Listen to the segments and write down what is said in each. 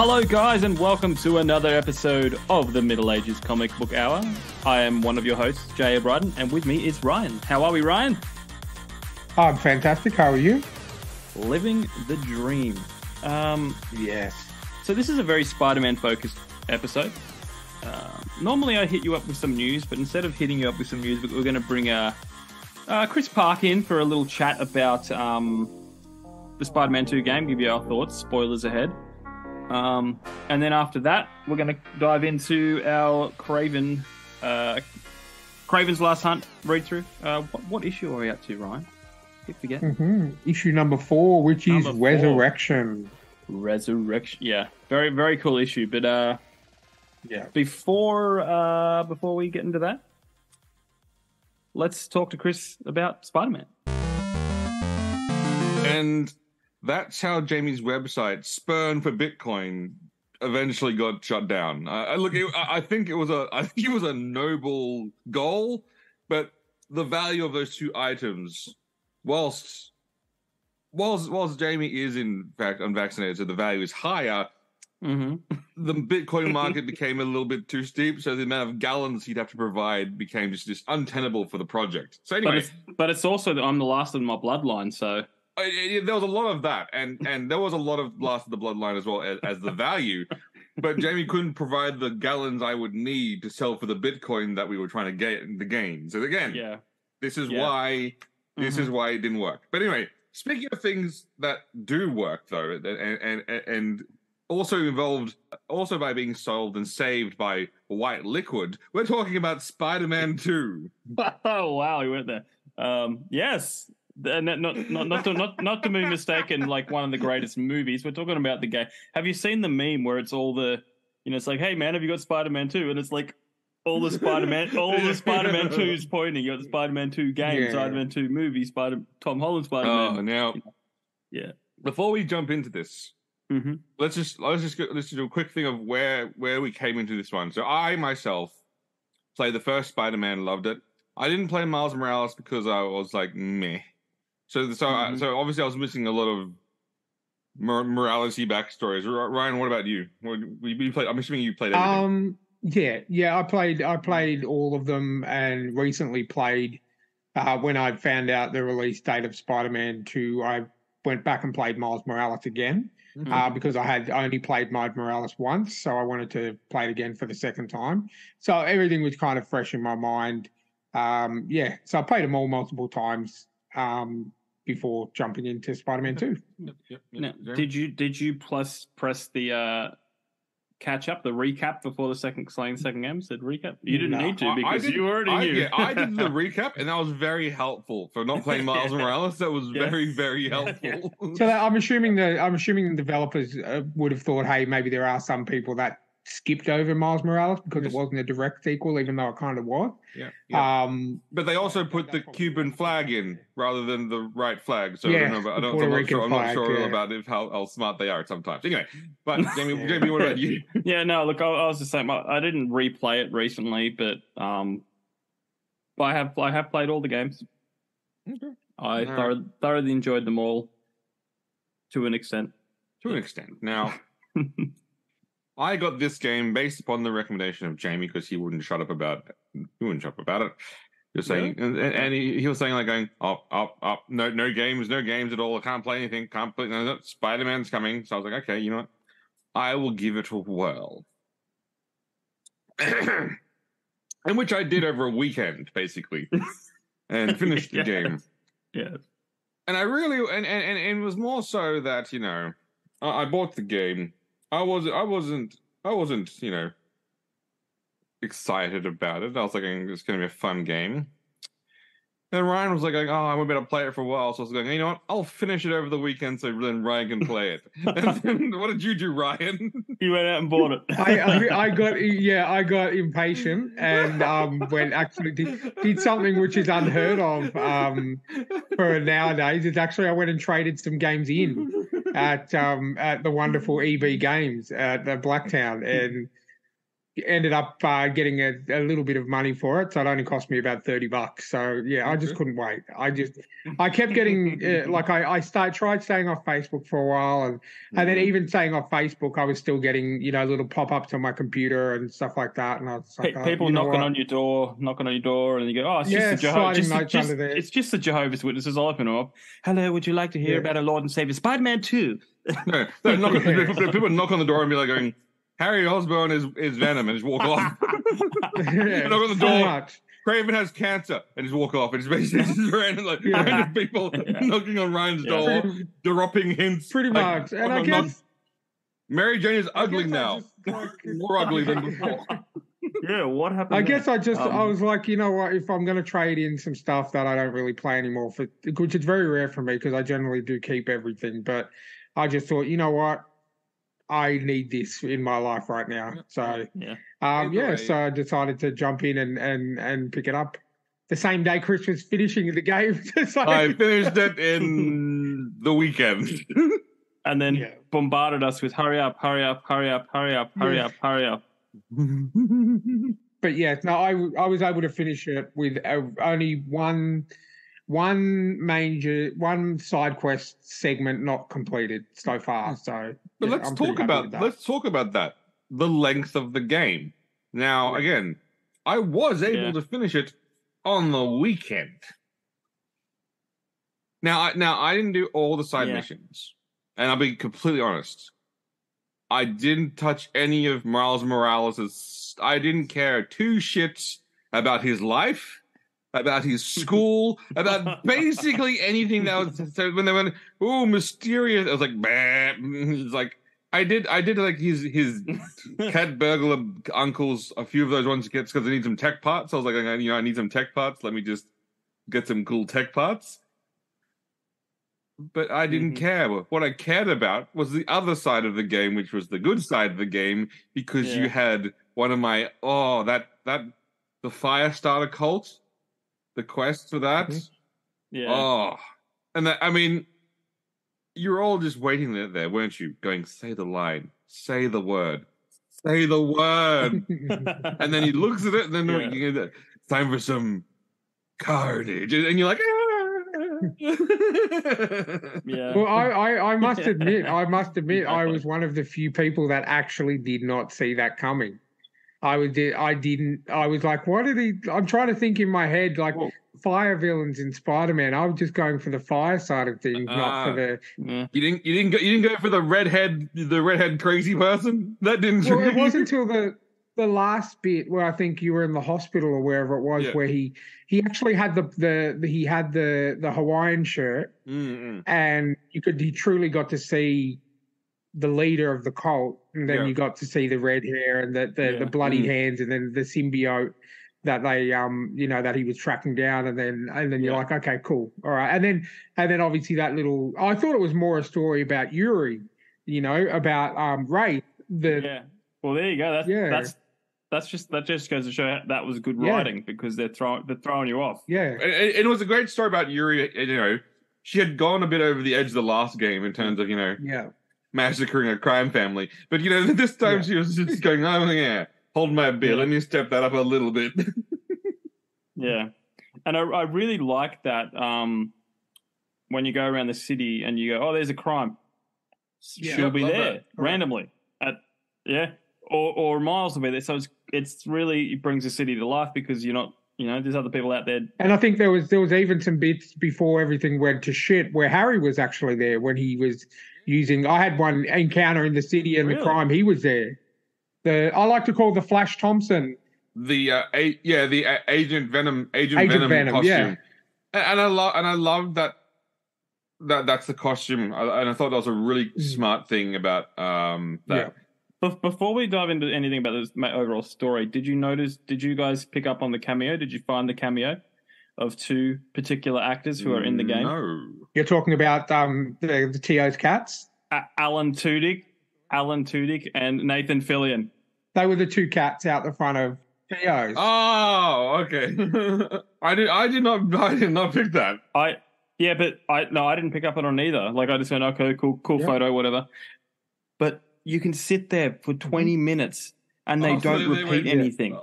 Hello, guys, and welcome to another episode of the Middle Ages Comic Book Hour. I am one of your hosts, Jay O'Brien, and with me is Ryan. How are we, Ryan? I'm fantastic. How are you? Living the dream. Yes. So this is a very Spider-Man focused episode. Normally I hit you up with some news, but instead of hitting you up with some news, we're going to bring Chris Park in for a little chat about the Spider-Man 2 game, give you our thoughts, spoilers ahead. And then after that, we're going to dive into our Kraven's Last Hunt read-through. What issue are we up to, Ryan? Keep forgetting. Issue number 4, which is Resurrection. Resurrection, yeah. Very, very cool issue. But yeah. Before we get into that, let's talk to Chris about Spider-Man. And that's how Jamie's website, Spurn for Bitcoin, eventually got shut down. I think it was a noble goal, but the value of those two items, whilst Jamie is in fact unvaccinated, so the value is higher. The Bitcoin market became a little bit too steep, so the amount of gallons he'd have to provide became just untenable for the project. So anyway, but it's also that I'm the last in my bloodline, so. There was a lot of that, and there was a lot of Last of the Bloodline as well as the value, but Jamie couldn't provide the gallons I would need to sell for the Bitcoin that we were trying to gain. So again, this is why it didn't work. But anyway, speaking of things that do work though, and also involved by being solved and saved by white liquid, we're talking about Spider-Man 2. Oh wow, we went there. Yes. Not to be mistaken, like one of the greatest movies. We're talking about the game. Have you seen the meme where it's all the, it's like, hey man, have you got Spider-Man 2? And it's like all the Spider-Man 2s pointing. You got the Spider-Man 2 game, Spider-Man 2 movie, Tom Holland Spider-Man. Oh, now, yeah. Before we jump into this, let's just do a quick thing of where we came into this one. So I myself played the first Spider-Man, loved it. I didn't play Miles Morales because I was like meh. So obviously I was missing a lot of morality backstories. Ryan, what about you? You played? I'm assuming you played everything. I played all of them, and recently played when I found out the release date of Spider-Man 2. I went back and played Miles Morales again because I had only played Miles Morales once, so I wanted to play it again for the second time. So everything was kind of fresh in my mind. So I played them all multiple times. Before jumping into Spider-Man 2. Yep. Now, did you press the catch up, the recap before the second game? Said recap. You didn't need to because you already knew. Yeah, I did the recap, and that was very helpful for not playing Miles Morales. That was very, very helpful. So I'm assuming the developers would have thought, hey, maybe there are some people that skipped over Miles Morales because it wasn't a direct sequel, even though it kind of was. Yeah. But they also put the Cuban flag in rather than the right flag. So I'm not sure about how smart they are sometimes. Anyway, but Jamie, what about you? Yeah, no, look, I was just saying, I didn't replay it recently, but I have played all the games. Okay. I thoroughly enjoyed them all to an extent. Now. I got this game based upon the recommendation of Jamie because he wouldn't shut up about it. You're saying, and he was saying like going up, no games at all. I can't play anything. Can't play. No, Spider-Man's coming. So I was like, okay, you know what? I will give it a whirl. And which I did over a weekend, basically, and finished the game. Yeah. And I really and it was more so that I bought the game. I wasn't, excited about it. I was like, it's going to be a fun game. And Ryan was like, oh, I'm about to play it for a while. So I was going, you know what? I'll finish it over the weekend so then Ryan can play it. And then, what did you do, Ryan? You went out and bought it. I got impatient and did something which is unheard of for nowadays. It's actually I went and traded some games in at the wonderful EB Games at the Blacktown, and ended up getting a little bit of money for it, so it only cost me about $30. So yeah, I just couldn't wait. I kept getting tried staying off Facebook for a while, and then even staying off Facebook, I was still getting little pop-ups on my computer and stuff like that, and I was like, people knocking on your door, and you go, oh, it's it's just the Jehovah's Witnesses. I'll open them up. Hello, would you like to hear about our Lord and Savior Spider-Man 2? No, people knock on the door and be like going, Harry Osborn is Venom, and just walk off. Knock on the door. Kraven has cancer, and just walk off. And it's basically just random people knocking on Ryan's door, dropping hints. Pretty much. And I guess Mary Jane is ugly now, more ugly than before. Yeah, what happened? I guess I was like, you know what? If I'm going to trade in some stuff that I don't really play anymore, which is very rare for me because I generally do keep everything, but I just thought, you know what? I need this in my life right now. So, so I decided to jump in and pick it up the same day Chris was finishing the game. I finished it in the weekend. And then bombarded us with hurry up. But yeah, no, I was able to finish it with only one side quest segment not completed so far. So, but let's talk about that. The length of the game. Now, again, I was able to finish it on the weekend. Now I didn't do all the side missions, and I'll be completely honest. I didn't touch any of Miles Morales'. I didn't care two shits about his life, about his school, about basically anything that was. So when they went, "Oh, mysterious," I was like, "Bah." It's like I did like his cat burglar uncles. A few of those ones gets because I need some tech parts. I was like, I need some tech parts. Let me just get some cool tech parts. But I didn't care. What I cared about was the other side of the game, which was the good side of the game, because you had one of my the Firestarter cult, the quest for that. And that, I mean, you were all just waiting there, weren't you? Going, say the line, say the word, say the word, and then he looks at it, and then it's time for some carnage, and you're like, Well, I must admit, I was one of the few people that actually did not see that coming. I was like, what did he? I'm trying to think in my head, like fire villains in Spider-Man. I was just going for the fire side of things, not for the. You didn't go for the redhead crazy person. That didn't. Well, it wasn't until the last bit where I think you were in the hospital or wherever it was, where he actually had the Hawaiian shirt, and he truly got to see the leader of the cult, and then you got to see the red hair and the bloody hands, and then the symbiote that they that he was tracking down, and then you're like, okay, cool, all right, and then obviously that little, I thought it was more a story about Yuri, about Ray. Well, there you go. That just goes to show that was good writing, because they're throwing you off. Yeah, it was a great story about Yuri. She had gone a bit over the edge of the last game in terms of massacring a crime family, but this time she was just going, hold my beer. Let me step that up a little bit. And I really like that when you go around the city and you go, oh, there's a crime. She'll be there randomly or Miles will be there. So it brings the city to life, because you're not, there's other people out there. And I think there was even some bits before everything went to shit where Harry was actually there when he was using. I had one encounter in the city and the crime. He was there. I like to call the Flash Thompson. The Agent Venom costume. Yeah. And I love that that's the costume. And I thought that was a really smart thing about that. Yeah. Before we dive into anything about this overall story, did you guys pick up on the cameo? Did you find the cameo of two particular actors who are in the game? No. You're talking about the Tio's cats? Alan Tudyk and Nathan Fillion. They were the two cats out the front of Tio's. Oh, okay. I did not pick that. I didn't pick up on it either. Like, I just went, okay, cool photo, whatever. But you can sit there for 20 minutes and they don't repeat anything.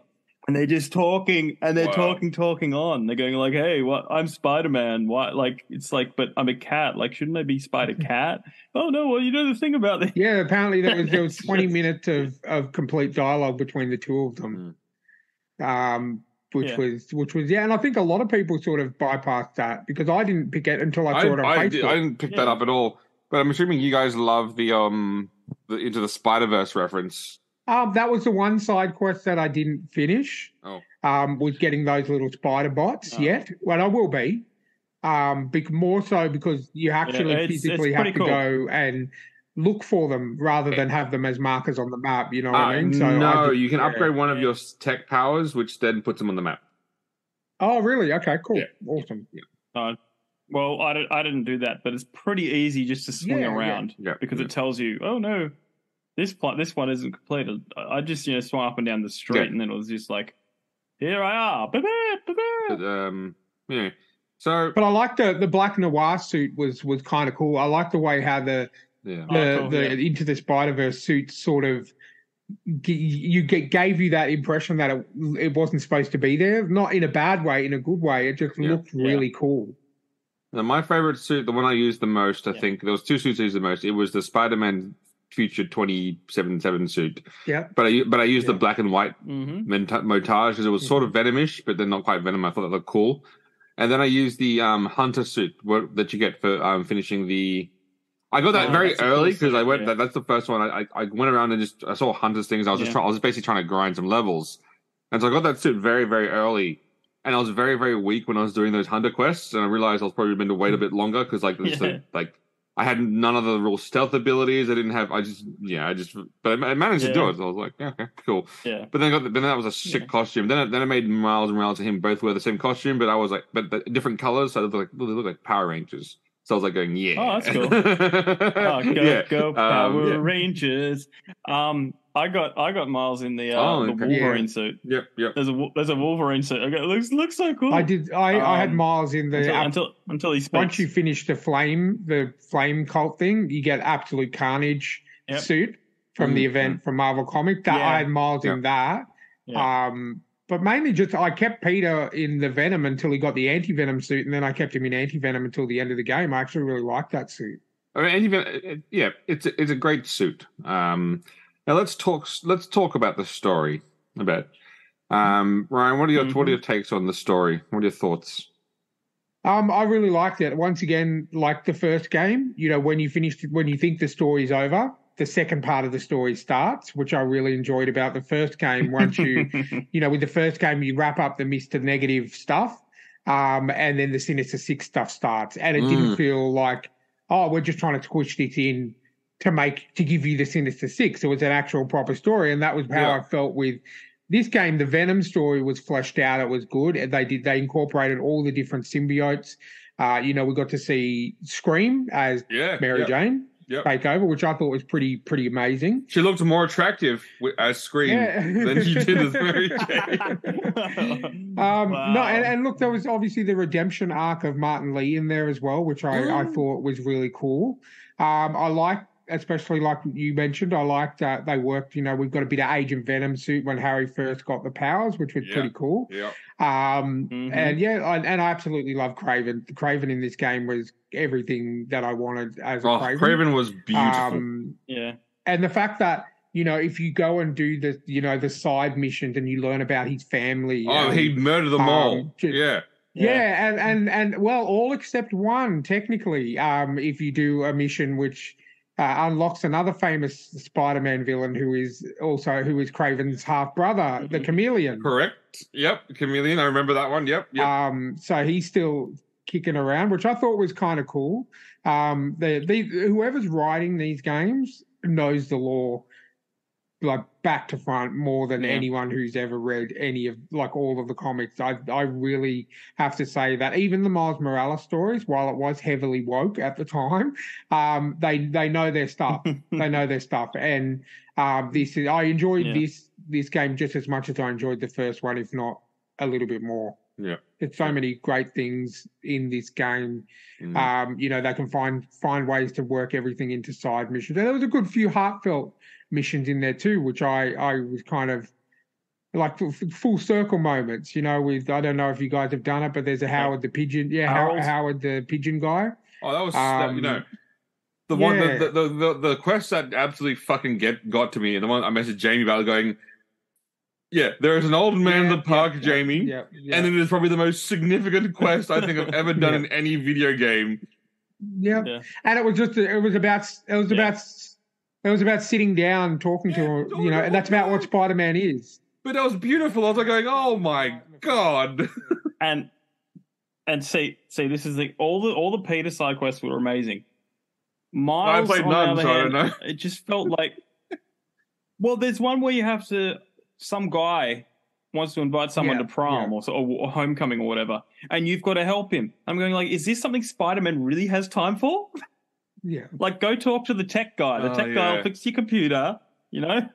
And they're just talking, and they're talking on. They're going like, "Hey, what? I'm Spider-Man. Why? Like, it's like, but I'm a cat. Like, shouldn't I be Spider-Cat? Oh no, well, you know the thing about this." Yeah, apparently there was 20 minutes of complete dialogue between the two of them, which was and I think a lot of people sort of bypassed that because I didn't pick it until I saw it on Facebook. I didn't pick that up at all, but I'm assuming you guys love the Into the Spider-Verse reference. That was the one side quest that I didn't finish. Was getting those little spider bots yet. Well, I will be. More so because you actually physically have to go and look for them rather than have them as markers on the map. You know what I mean? So you can upgrade one of your tech powers, which then puts them on the map. Oh, really? Okay, cool, awesome. Well, I didn't do that, but it's pretty easy just to swing around because it tells you, oh no. This one isn't completed. I just swung up and down the street, and then it was just like, here I are. So, but I like the black noir suit was kind of cool. I like the way how the Into the Spider-Verse suit sort of gave you that impression that it wasn't supposed to be there, not in a bad way, in a good way. It just looked really cool. Now, my favorite suit, the one I used the most, I think there was two suits I used the most. It was the Spider-Man Future 2077 suit. Yeah. But I used the black and white montage because it was sort of Venomish, but then not quite Venom. I thought that looked cool. And then I used the Hunter suit that you get for finishing the. I got that very early because I went. That's the first one. I went around and I saw Hunter's things. I was I was basically trying to grind some levels, and so I got that suit very very early. And I was very very weak when I was doing those Hunter quests, and I realized I was probably meant to wait a bit longer because I had none of the real stealth abilities. I didn't have. But I managed to do it. So I was like, okay, cool. Yeah. But then that was a sick costume. Then I made Miles and Miles and him both wear the same costume, but I was like, but different colors. So they look like Power Rangers. So I was like going, Oh, that's cool. Go Power Rangers. I got Miles in the Wolverine suit. Yep. There's a Wolverine suit. Okay, it looks so cool. I had Miles in the until he speaks. Once you finish the flame cult thing, you get Absolute Carnage suit from the event from Marvel Comics. I had Miles in that. But mainly just I kept Peter in the Venom until he got the anti-Venom suit, and then I kept him in anti-Venom until the end of the game. I actually really liked that suit. I mean, anti-Venom, it's a great suit. Now let's talk about the story a bit. Ryan, what are your takes on the story? What are your thoughts? I really liked it. Once again, like the first game, when you think the story's over, the second part of the story starts, which I really enjoyed about the first game. Once you, with the first game, you wrap up the Mr. Negative stuff, and then the Sinister Six stuff starts. And it didn't feel like, we're just trying to squish this in to give you the Sinister Six. It was an actual proper story, and that was how I felt with this game. The Venom story was fleshed out. It was good. They incorporated all the different symbiotes. We got to see Scream as Mary Jane. Take over, which I thought was pretty amazing. She looked more attractive as Scream than she did as Mary Jane. No, and look, there was obviously the redemption arc of Martin Lee in there as well, which I thought was really cool. I like, especially like you mentioned, I liked that they worked. We've got a bit of Agent Venom suit when Harry first got the powers, which was pretty cool. Yeah. And I absolutely love Kraven. Kraven in this game was everything that I wanted as a Kraven. Kraven was beautiful. And the fact that if you go and do the side missions and you learn about his family. He'd murder them all. And well, all except one technically. If you do a mission which unlocks another famous Spider-Man villain who is Kraven's half brother, the Chameleon. Correct. Yep, Chameleon. I remember that one. Yep. So he's still kicking around, which I thought was kind of cool. Whoever's writing these games knows the lore like back to front more than anyone who's ever read any of all of the comics. I really have to say that even the Miles Morales stories, while it was heavily woke at the time, they know their stuff. They know their stuff, and I enjoyed this game just as much as I enjoyed the first one, if not a little bit more. Yeah. There's so many great things in this game. You know, they can find ways to work everything into side missions. And there was a good few heartfelt missions in there too, which I was kind of like full circle moments, you know, with, I don't know if you guys have done it, but there's a Howard the Pigeon. Yeah, Howard the Pigeon guy. Oh, that was, you know, the one, the quest that absolutely fucking got to me, and the one I messaged Jamie about going, yeah, there is an old man in the park, Jamie, and it is probably the most significant quest I think I've ever done in any video game. Yeah, and it was about sitting down, talking to him, you know, and that's about what Spider-Man is. But that was beautiful. I was like going, oh my god. And see, this is all the Peter side quests were amazing. Miles, I played none, so I don't know. It just felt like, well, there's one where you have to. Some guy wants to invite someone to prom or homecoming or whatever, and you've got to help him. I'm going like, is this something Spider-Man really has time for? Yeah. Like, go talk to the tech guy. The tech guy will fix your computer, you know?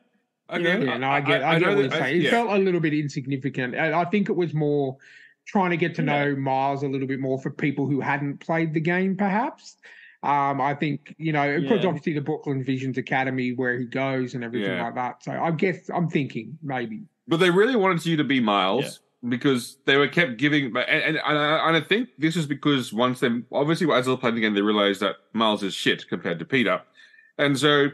Okay. Yeah, no, I get what you're saying. It felt a little bit insignificant. I think it was more trying to get to know Miles a little bit more for people who hadn't played the game, perhaps. I think, you know, because obviously the Brooklyn Visions Academy, where he goes and everything like that. So I guess I'm thinking maybe. But they really wanted you to be Miles because they were kept giving, and I think this is because once they obviously as they played the game, they realized that Miles is shit compared to Peter, and so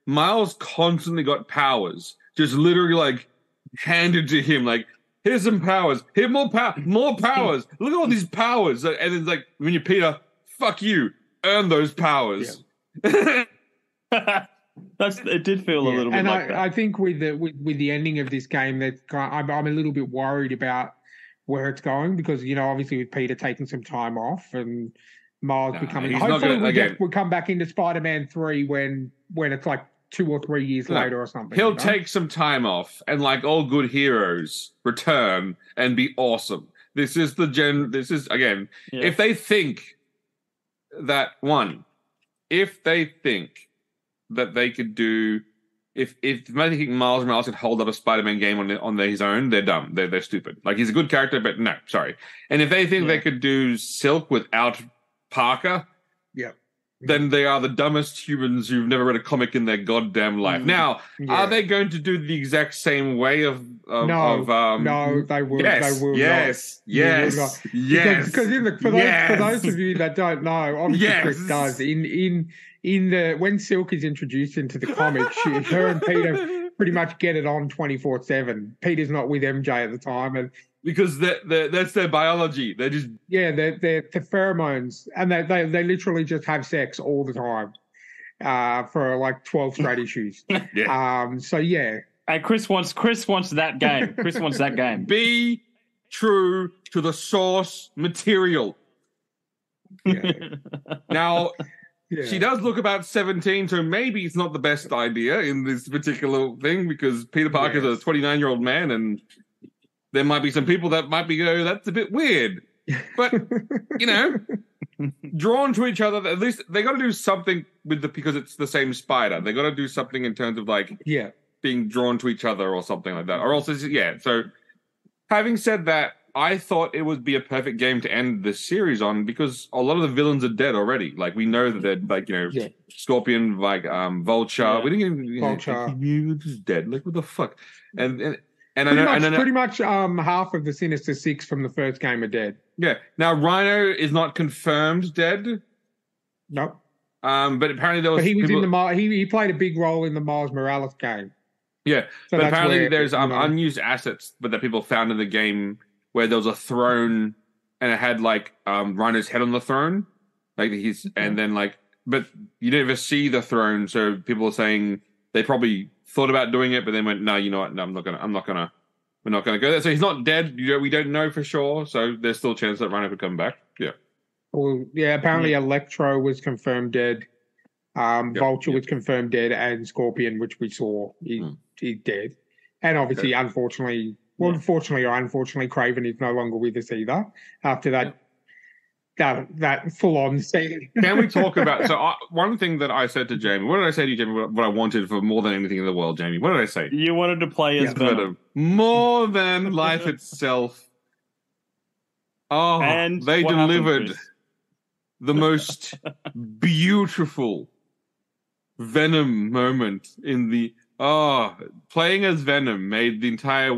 Miles constantly got powers, just literally like handed to him, like, here's some powers, here more powers. Look at all these powers, and it's like when you're Peter, fuck you. Earn those powers. It did feel a little bit like that. I think with the ending of this game, that I'm a little bit worried about where it's going because, you know, obviously with Peter taking some time off and Miles becoming, hopefully we'll come back into Spider-Man 3 when it's like 2 or 3 years later or something. He'll take some time off and, like all good heroes, return and be awesome. This is again, if they think that if they think that they could do, if maybe think Miles Morales could hold up a Spider-Man game on his own, they're dumb. They're stupid. Like, he's a good character, but no, sorry. And if they think they could do Silk without Parker, then they are the dumbest humans who've never read a comic in their goddamn life. Now, are they going to do the exact same way of no, they will. Yes, they will yes, not. yes, yes. Because for those of you that don't know, obviously Chris does. In the when Silk is introduced into the comics, her and Peter pretty much get it on 24/7. Peter's not with MJ at the time, and because that's their biology. They're just they're pheromones, and they literally just have sex all the time for like 12 straight issues. So yeah. And Chris wants that game. Chris wants that game. Be true to the source material. Now, she does look about 17, so maybe it's not the best idea in this particular thing because Peter Parker's a 29-year-old man, and there might be some people that might be that's a bit weird. But, you know, drawn to each other, at least they got to do something because it's the same spider. They got to do something in terms of like being drawn to each other or something like that. Or else, so having said that, I thought it would be a perfect game to end the series on because a lot of the villains are dead already. Like, we know that they're like, you know, Scorpion, like Vulture. We didn't even Vulture. He was dead. Like, what the fuck? And pretty much half of the Sinister Six from the first game are dead. Yeah. Now Rhino is not confirmed dead. Nope. But apparently there was. But he was in the he played a big role in the Miles Morales game. Yeah, so but apparently there's unused assets, but that people found in the game where there was a throne and it had like Rhino's head on the throne, like and then like, but you never see the throne, so people are saying they probably thought about doing it, but then went, no, you know what? No, we're not gonna go there. So he's not dead. We don't know for sure. So there's still a chance that Rhino could come back. Yeah. Well, apparently Electro was confirmed dead. Vulture was confirmed dead, and Scorpion, which we saw, he's dead. And obviously, unfortunately, fortunately or unfortunately, Kraven is no longer with us either after that full-on scene. Can we talk about... So one thing that I said to Jamie... What did I say to you, Jamie? What I wanted for more than anything in the world, Jamie? What did I say? You wanted to play as Venom. More than life itself. Oh, And they what happened, delivered Chris? the most beautiful Venom moment in the playing as Venom made the entire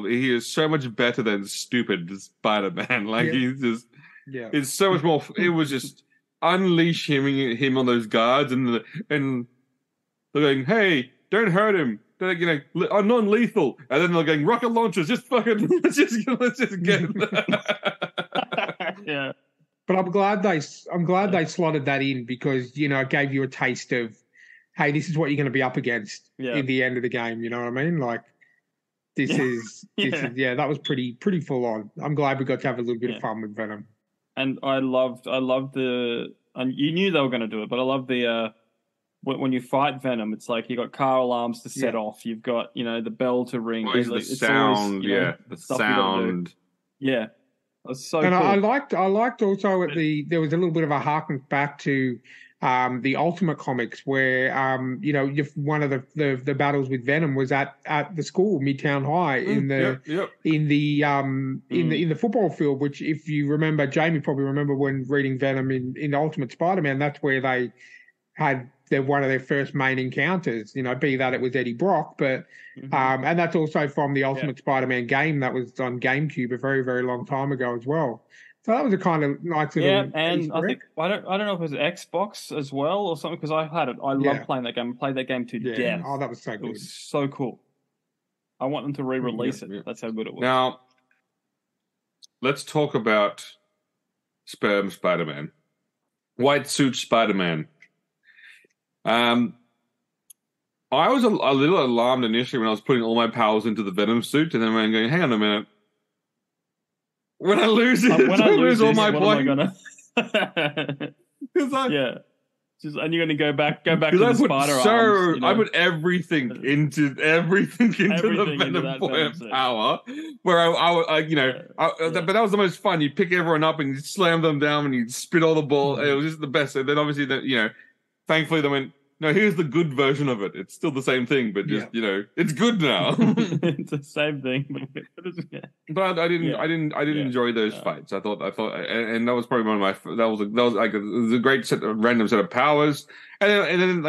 he is so much better than stupid Spider-Man. Like he's just it's so much more. It was just unleash him on those guards and they're going, hey, don't hurt him. They're like, non-lethal, and then they're going rocket launchers. Just fucking let's just get. Yeah. But I'm glad they slotted that in because it gave you a taste of, hey, this is what you're going to be up against in the end of the game. You know what I mean? Like this is that was pretty full on. I'm glad we got to have a little bit of fun with Venom. And I loved the. And you knew they were going to do it, but I love the when you fight Venom, it's like you got car alarms to set off. You've got the bell to ring. Always the sound, the sound. Yeah. Was so and cool. I liked also there was a little bit of a harken back to the Ultimate Comics where one of the battles with Venom was at the school Midtown High in the football field, which if you remember, Jamie probably remember when reading Venom in Ultimate Spider-Man, that's where they had one of their first main encounters, be that it was Eddie Brock, but and that's also from the Ultimate Spider-Man game that was on GameCube a very, very long time ago as well. So that was a kind of nice little and I think I don't know if it was Xbox as well or something because I had it. I loved playing that game. I played that game to death. Oh, that was so good. It was so cool. I want them to re-release it. That's how good it was. Now, let's talk about Sperm Spider-Man, White Suit Spider-Man. I was a little alarmed initially when I was putting all my powers into the Venom suit, and then I'm going, hang on a minute. When I lose it, when I lose all my points, and you're going to go back to the spider arms. I put everything into the Venom power. Where but that was the most fun. You pick everyone up and you slam them down and you spit all the ball. It was just the best. And then obviously thankfully they went, no, here's the good version of it. It's still the same thing, but just it's good now. It's the same thing, but I didn't enjoy those fights. I thought, and that was probably one of my. That was like it was a great random set of powers, and then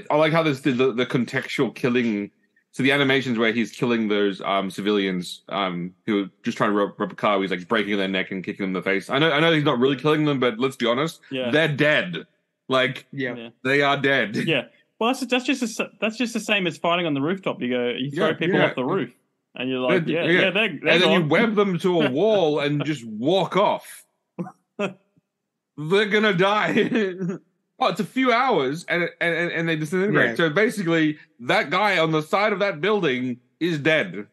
I like how this did the contextual killing. So the animations where he's killing those civilians who are just trying to rob a car, he's like breaking their neck and kicking them in the face. I know he's not really killing them, but let's be honest, they're dead. Like, they are dead. Yeah. Well, that's just the same as fighting on the rooftop. You throw people off the roof, and you're like, they're and then you web them to a wall and just walk off. They're gonna die. It's a few hours, and they disintegrate. Yeah. So basically, that guy on the side of that building is dead.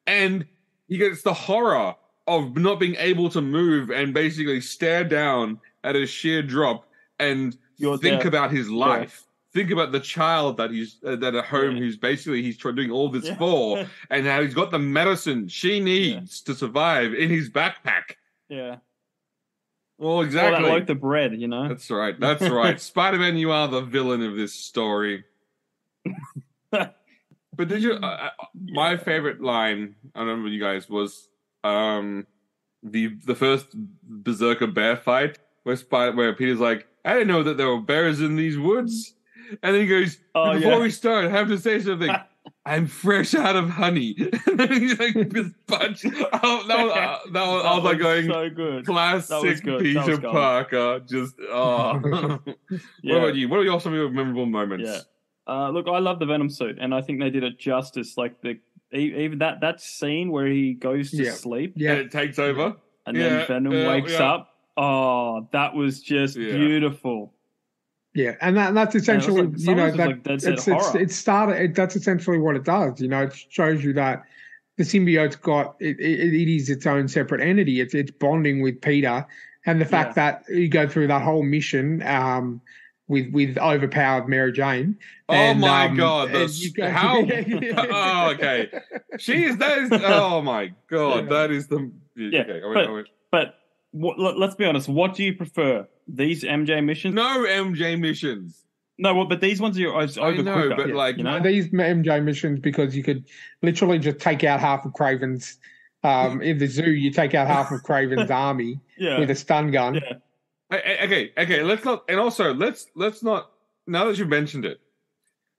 And he gets the horror of not being able to move and basically stare down at a sheer drop. And think about his life. Think about the child that he's at home who's basically he's doing all this for, and how he's got the medicine she needs to survive in his backpack. Yeah. Well, exactly. Like the bread, That's right. That's right. Spider-Man, you are the villain of this story. But did you? My favorite line, I remember you guys, was the first Berserker bear fight where Peter's like, I didn't know that there were bears in these woods. And then he goes, before we start, I have to say something. I'm fresh out of honey. And then he's like, this bunch. I was like going, so good. Classic Peter Parker. Just, What about you? What are some of your memorable moments? Yeah. Look, I love the Venom suit, and I think they did it justice. Like, even that scene where he goes to sleep. Yeah. And it takes over. And then Venom wakes up. Oh, that was just beautiful. Yeah, and that's essentially that's essentially what it does. It shows you that the symbiote's got it is its own separate entity. It's bonding with Peter, and the fact that you go through that whole mission with overpowered Mary Jane. Oh my God! How? Oh, okay. Oh my God! That is the But let's be honest. What do you prefer? These MJ missions? No MJ missions. No, but these ones are over quicker. But these MJ missions, because you could literally just take out half of Kraven's In the zoo, you take out half of Kraven's army with a stun gun. Yeah. Okay. Let's not, and also let's not. Now that you've mentioned it,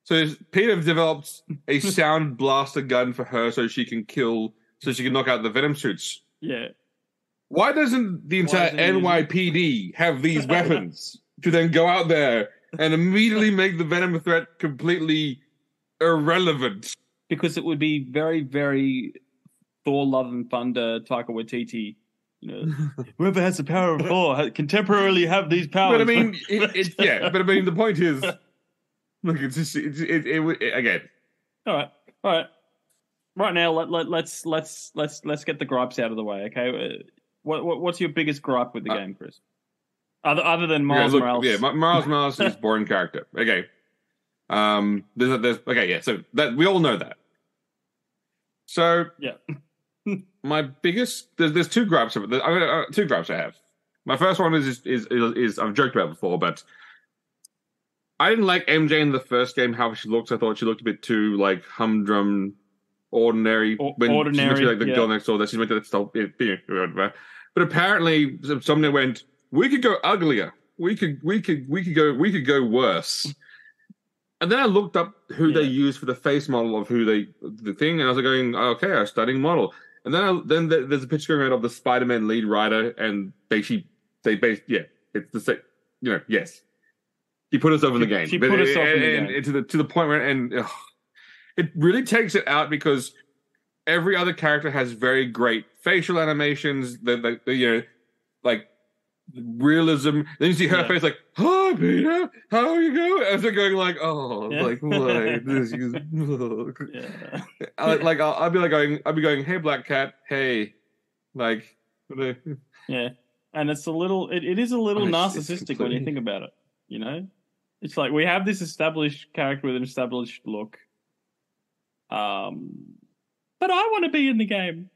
so Peter developed a sound blaster gun for her so she can knock out the Venom suits. Yeah. Why doesn't the entire NYPD have these weapons to then go out there and immediately make the Venom threat completely irrelevant? Because it would be very, very Thor: Love and Thunder, Taika Waititi. Whoever has the power of Thor can temporarily have these powers. But I mean, the point is, look, it's just again. All right. Right now, let's get the gripes out of the way, okay? What's your biggest gripe with the game, Chris? Other than Miles Morales? Yeah, Miles Morales is a boring character. Okay. So that we all know that. So yeah. My biggest there's two gripes of it. Two gripes I have. My first one is I've joked about before, but I didn't like MJ in the first game how she looks. I thought she looked a bit too like humdrum, ordinary. Ordinary, she's meant to be like the girl next door. That she's meant to stop. But apparently, somebody went, we could go uglier. We could go worse. And then I looked up who they used for the face model of the thing, and I was like going, okay, a stunning model. And then there's a picture going around of the Spider-Man lead writer, and it's the same, yes. He put us over in the game. She put us off in the game. To the point where, it really takes it out because every other character has very great facial animations, like realism. Then you see her face like, "Hi, Peter, how are you going?" As they're going like, "Oh, like what?" This is, I'll be going, "Hey, Black Cat, hey," like, yeah. And it's a little, it is a little narcissistic when you think about it. It's like we have this established character with an established look, but I want to be in the game.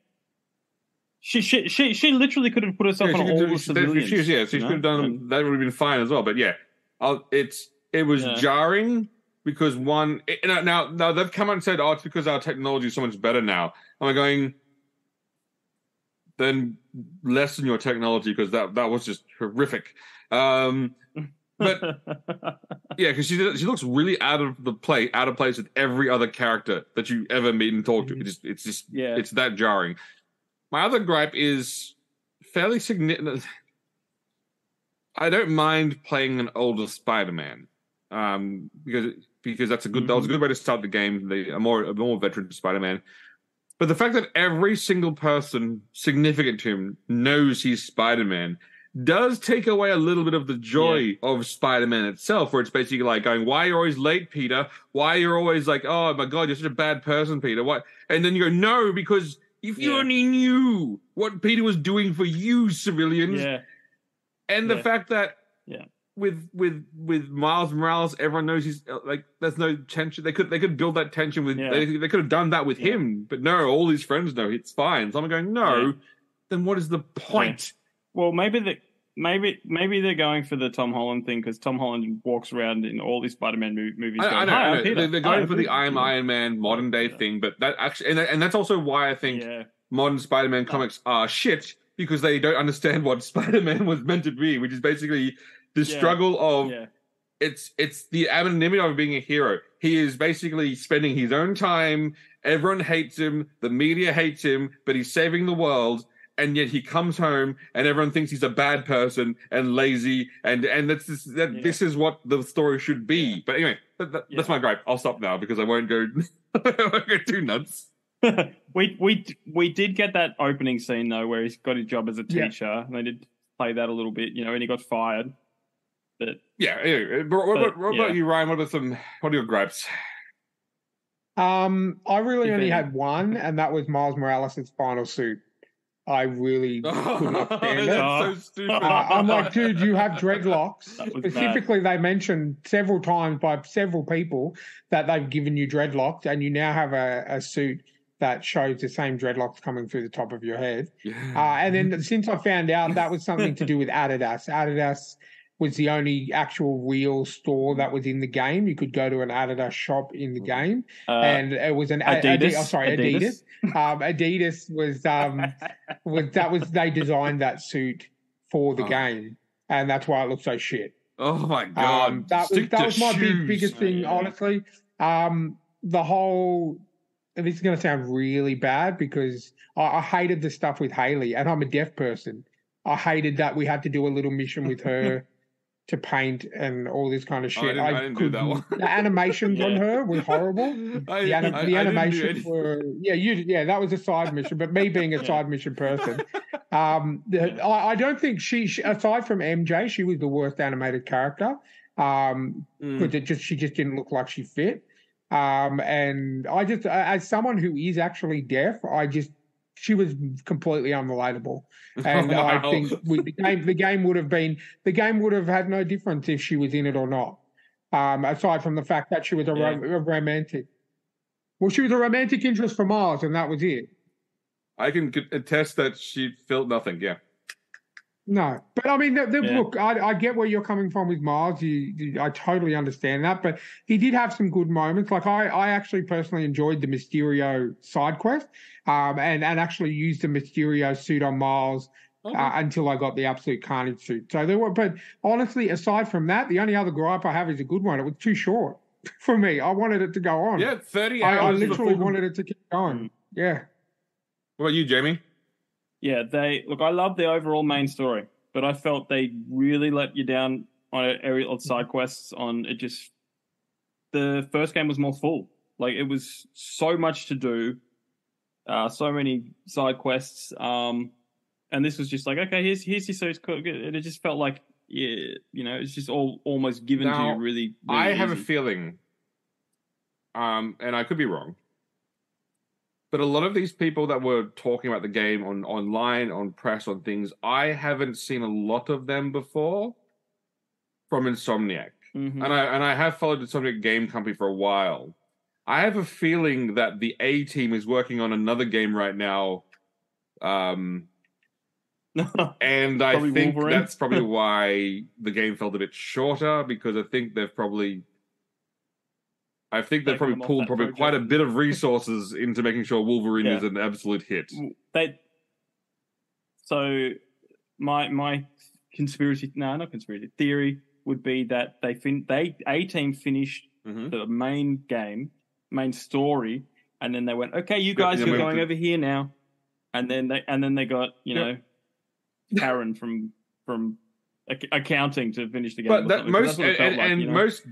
She literally could have put herself on all the civilians. She could have done that. Would have been fine as well. But yeah, it was jarring because now they've come out and said, it's because our technology is so much better now. I'm going, then lessen your technology because that was just horrific. But yeah, because she looks really out of place with every other character that you ever meet and talk to. It's that jarring. My other gripe is fairly significant. I don't mind playing an older Spider-Man because that was a good way to start the game. A more veteran Spider-Man. But the fact that every single person significant to him knows he's Spider-Man does take away a little bit of the joy of Spider-Man itself, where it's basically like going, why are you always late, Peter? Why are you always like, oh my God, you're such a bad person, Peter? What? And then you go, no, because if you only knew what Peter was doing for you, civilians, and the fact that with Miles Morales, everyone knows he's like, there's no tension. They could build that tension with. They could have done that with him, but no, all his friends know it's fine. So I'm going, no. Then what is the point? Well, maybe they're going for the Tom Holland thing because Tom Holland walks around in all these Spider-Man movies. I know. They're going for the Iron Man modern day thing, but that actually, and that's also why I think modern Spider-Man comics are shit because they don't understand what Spider-Man was meant to be, which is basically the struggle of it's the anonymity of being a hero. He is basically spending his own time. Everyone hates him. The media hates him, but he's saving the world. And yet he comes home and everyone thinks he's a bad person and lazy and this is what the story should be. But anyway, that's my gripe. I'll stop now because I won't go too nuts. we did get that opening scene though where he's got his job as a teacher. And they did play that a little bit, and he got fired. But anyway, what about you, Ryan? What are your gripes? I really only had one, and that was Miles Morales' final suit. I really could not stand it. That's so stupid. I'm like, dude, you have dreadlocks. Specifically, they mentioned several times by several people that they've given you dreadlocks, and you now have a suit that shows the same dreadlocks coming through the top of your head. And then since I found out that was something to do with Adidas was the only actual real store that was in the game. You could go to an Adidas shop in the game, and it was an Adidas. Adidas. Adidas was they designed that suit for the game, and that's why it looked so shit. Oh my god! That was my biggest thing, honestly. The whole. And this is going to sound really bad because I hated the stuff with Haley, and I'm a deaf person. I hated that we had to do a little mission with her to paint and all this kind of shit. I didn't do that one. The animations on her were horrible. The animations were that was a side mission. But me being a side mission person, I don't think she aside from MJ, she was the worst animated character. Because she just didn't look like she fit. And I just, as someone who is actually deaf, she was completely unrelatable. And I think the game would have had no difference if she was in it or not. Aside from the fact that she was a romantic. Well, she was a romantic interest for Miles, and that was it. I can attest that she felt nothing. Yeah. No, but I mean, look, I get where you're coming from with Miles. I totally understand that, but he did have some good moments. Like I actually personally enjoyed the Mysterio side quest, and actually used the Mysterio suit on Miles until I got the Absolute Carnage suit. So but honestly, aside from that, the only other gripe I have is a good one. It was too short for me. I wanted it to go on. Yeah, 30 hours. I literally wanted it to keep going. Yeah. What about you, Jamie? Yeah, I love the overall main story, but I felt they really let you down on side quests. The first game was more full. Like, it was so much to do, so many side quests, and this was just like, okay, here's your suit, and it just felt like, it's just all almost given to you really I have easy. a feeling, and I could be wrong, but a lot of these people that were talking about the game online, on press, on things, I haven't seen a lot of them before from Insomniac. Mm-hmm. And I have followed Insomniac Game Company for a while. I have a feeling that the A team is working on another game right now. And I think Wolverine. that's probably why the game felt a bit shorter, because I think they've probably pulled quite a bit of resources into making sure Wolverine is an absolute hit. So my theory would be that A-Team finished the main story, and then they went, okay, you guys are going over here now, and then they got Karen from accounting to finish the game. But most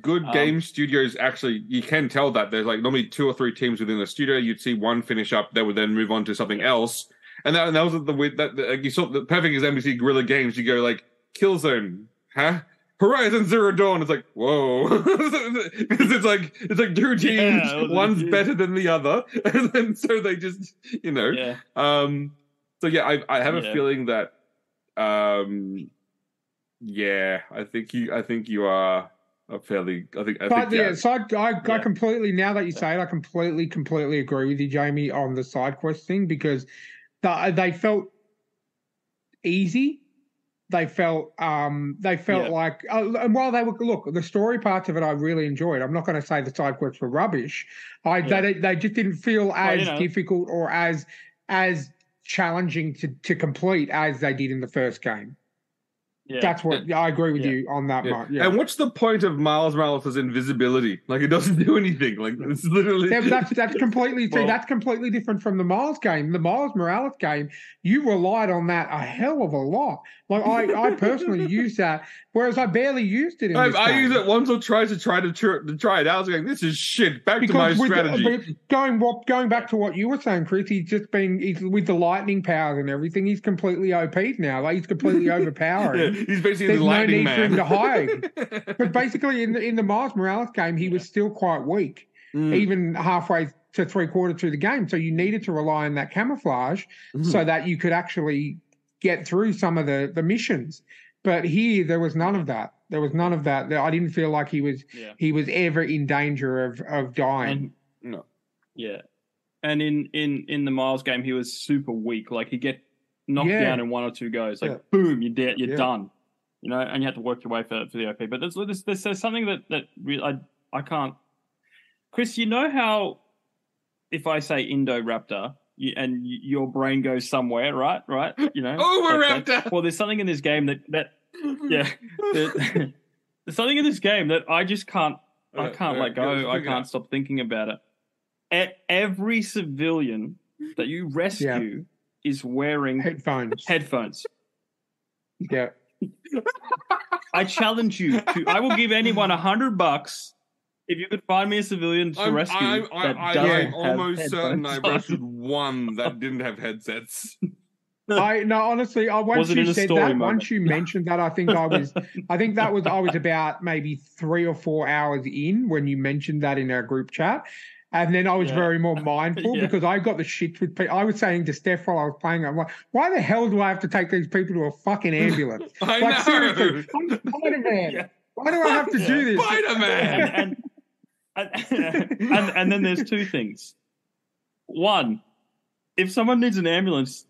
good game studios, actually, you can tell that there's like normally 2 or 3 teams within the studio. You'd see one finish up, they would then move on to something else, and that was you saw the perfect example. You see Guerrilla Games, you go like Killzone, huh? Horizon Zero Dawn. It's like, whoa, because it's like 2 teams, one's better than the other, and then so they just I have a feeling that I think you are a fairly. I completely, now that you say it, I completely agree with you, Jamie, on the side quest thing, because they felt easy. They felt like, and while they were, look, the story parts of it I really enjoyed. I'm not going to say the side quests were rubbish. They just didn't feel as difficult or as challenging to complete as they did in the first game. Yeah. That's what I agree with you on that one. Yeah. And what's the point of Miles Morales' invisibility? Like, it doesn't do anything. Like, it's literally that's completely that's completely different from the Miles game. The Miles Morales game, you relied on that a hell of a lot. Like, I personally use that, whereas I barely used it. I use it once or twice to try it out. I was like, this is shit. Back to my strategy. Going back to what you were saying, Chris, he's with the lightning powers and everything. He's completely OP'd now. Like, he's completely overpowered. He's basically the lightning man. There's no need for him to hide. But basically, in the Miles Morales game, he was still quite weak, even halfway to 3/4 through the game. So you needed to rely on that camouflage so that you could actually get through some of the missions. But here, there was none of that. I didn't feel like he was ever in danger of dying. And in the Miles game, he was super weak. Like, he'd get knocked down in 1 or 2 goes. Like, boom, you're dead. You're done. and you have to work your way for the OP. But there's something that really, I can't. Chris, you know how if I say Indoraptor and your brain goes somewhere, right? Oviraptor! Well, there's something in this game that yeah. There's something in this game that I just can't. I can't let go. I can't stop thinking about it. Every civilian that you rescue is wearing headphones. Yeah. I challenge you to. I will give anyone $100 if you could find me a civilian to rescue. I'm almost certain I rescued one that didn't have headsets. Honestly, once you said that, once you mentioned that, I was about maybe 3 or 4 hours in when you mentioned that in our group chat. And then I was very more mindful because I got the shit with people. I was saying to Steph while I was playing, I'm like, why the hell do I have to take these people to a fucking ambulance? I know. Seriously, I'm Spider-Man. Yeah. Why do I have to do this? Spider-Man! And then there's two things. One, if someone needs an ambulance,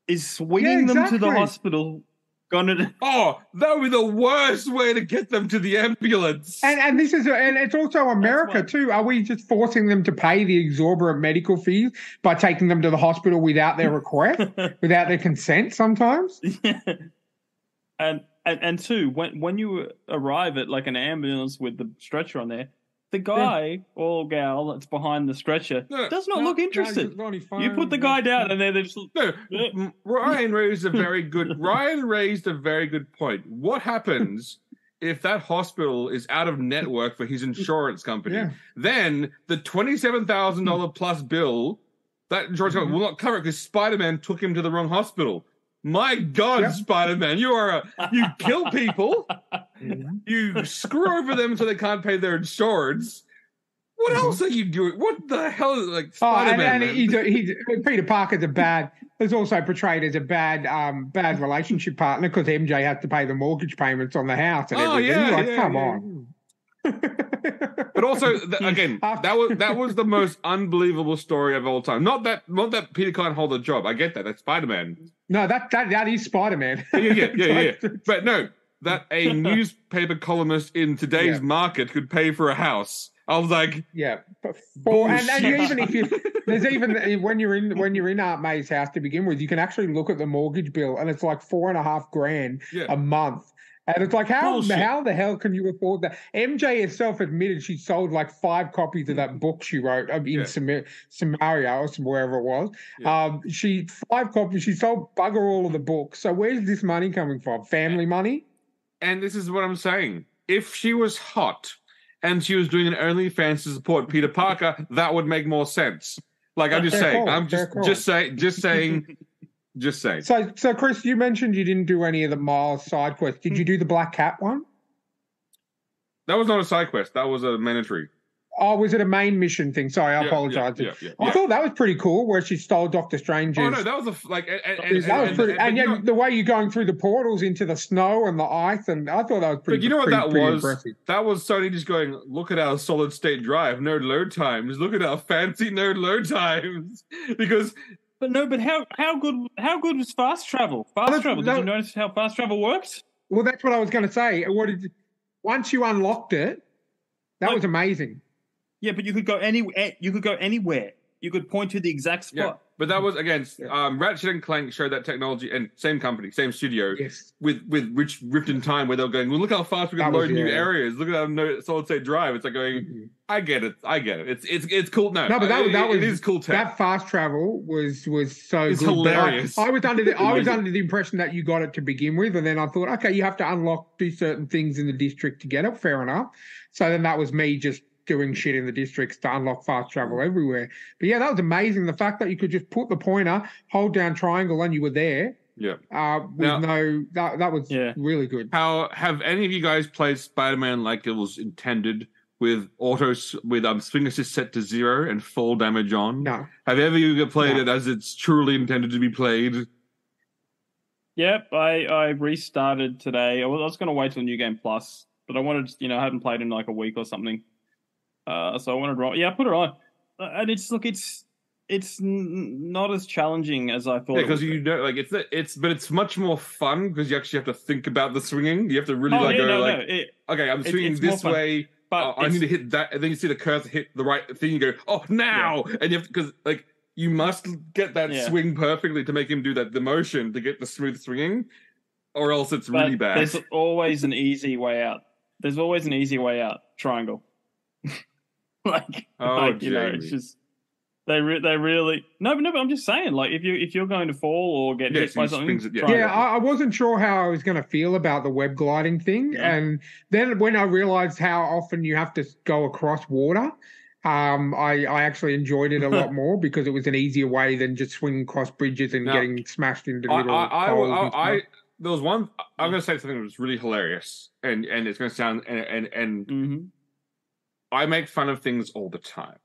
is swinging them to the hospital gonna? Oh, that would be the worst way to get them to the ambulance. And it's also America too. Are we just forcing them to pay the exorbitant medical fees by taking them to the hospital without their request, without their consent? Sometimes. Yeah. And two, when you arrive at like an ambulance with the stretcher on there, the guy or gal that's behind the stretcher does not look interested. You put the guy down and they're just... Ryan raised a very good point. What happens if that hospital is out of network for his insurance company? Yeah. Then the $27,000 plus bill, that insurance company will not cover it because Spider-Man took him to the wrong hospital. My God, Spider-Man, you kill people, you screw over them so they can't pay their insurance. What else are you doing? What the hell is Spider-Man? And Peter Parker's is also portrayed as a bad relationship partner because MJ has to pay the mortgage payments on the house and everything. Come on. But also, again, that was the most unbelievable story of all time. Not that Peter can't hold a job. I get that. That's Spider-Man. No, that is Spider-Man. Yeah. But no, that a newspaper columnist in today's market could pay for a house. I was like, and even when you're in Aunt May's house to begin with, you can actually look at the mortgage bill and it's like $4,500 a month. And it's like, how the hell can you afford that? MJ herself admitted she sold like 5 copies of that book she wrote in Samaria or wherever it was. Yeah. 5 copies. She sold bugger all of the books. So where's this money coming from? Family money? And this is what I'm saying. If she was hot and she was doing an OnlyFans to support Peter Parker, that would make more sense. Like I'm just saying. I'm just saying. Just saying. So Chris, you mentioned you didn't do any of the Miles side quests. Did you do the Black Cat one? That was not a side quest. That was a mandatory. Oh, was it a main mission thing? Sorry, I apologize. I thought that was pretty cool, where she stole Doctor Strange's. Oh no, that was the way you're going through the portals into the snow and the ice, and I thought that was pretty. But you know what that was? Impressive. That was Sony just going, look at our solid state drive, no load times. Look at our fancy no load times, because. But how good was fast travel? Did you notice how fast travel works? Well, that's what I was going to say. Once you unlocked it, that was amazing. Yeah, but you could go anywhere. You could point to the exact spot. Yeah, but that was against Ratchet and Clank showed that technology, and same company, same studio, with Rift in Time, where they're going, well, look how fast we can load new areas. Look at our solid state drive. It's like going, I get it. It's cool. No, but it is cool tech. That fast travel was so it's good. Hilarious. I was under the impression that you got it to begin with, and then I thought, okay, you have to do certain things in the district to get it. Fair enough. So then that was me just doing shit in the districts to unlock fast travel everywhere. But yeah, that was amazing. The fact that you could just put the pointer, hold down triangle, and you were there. Yeah. That was really good. How have any of you guys played Spider-Man like it was intended, with swing assist set to 0 and full damage on? No. Have ever played it as it's truly intended to be played? Yep, I restarted today. I was going to wait till New Game Plus, but I wanted, I hadn't played in like a week or something. So I wanted to, I put it on, and it's not as challenging as I thought. Yeah, because you know, like it's much more fun because you actually have to think about the swinging. You have to really okay, I'm swinging this way. But I need to hit that, and then you see the cursor hit the right thing. You go, oh, now, and you have to, because like you must get that swing perfectly to make him do that, the motion to get the smooth swinging, or else it's really bad. There's always an easy way out. Triangle. You know, it's just they really no. But I'm just saying, like if you're going to fall or get hit by something, I wasn't sure how I was going to feel about the web gliding thing, and then when I realized how often you have to go across water, I actually enjoyed it a lot more because it was an easier way than just swinging across bridges and getting smashed into little holes. There was one. I'm going to say something that was really hilarious, and it's going to sound and I make fun of things all the time,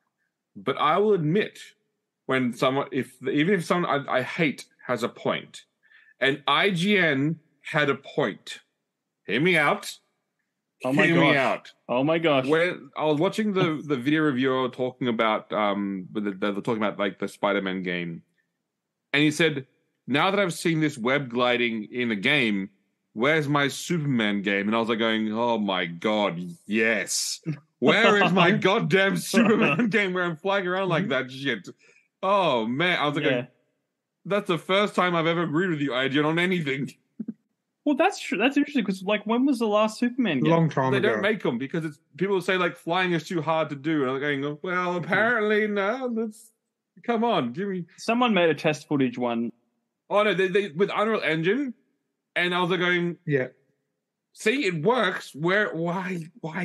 but I will admit when someone, even if someone I hate has a point, and IGN had a point. Hear me out. Oh my gosh! When I was watching the video reviewer talking about they're talking about like the Spider-Man game, and he said, now that I've seen this web gliding in a game, where's my Superman game? And I was like going, oh my God, yes. Where is my goddamn Superman game where I'm flying around like that shit? Oh man. I was like, that's the first time I've ever agreed with you, IGN, on anything. Well, that's true. That's interesting because, like, when was the last Superman game? Long time ago. They don't make them because people say like flying is too hard to do. And I'm going, well, apparently no. Come on, give me. Someone made a test footage one. Oh no, they with Unreal Engine, and I was like going, see, it works. Why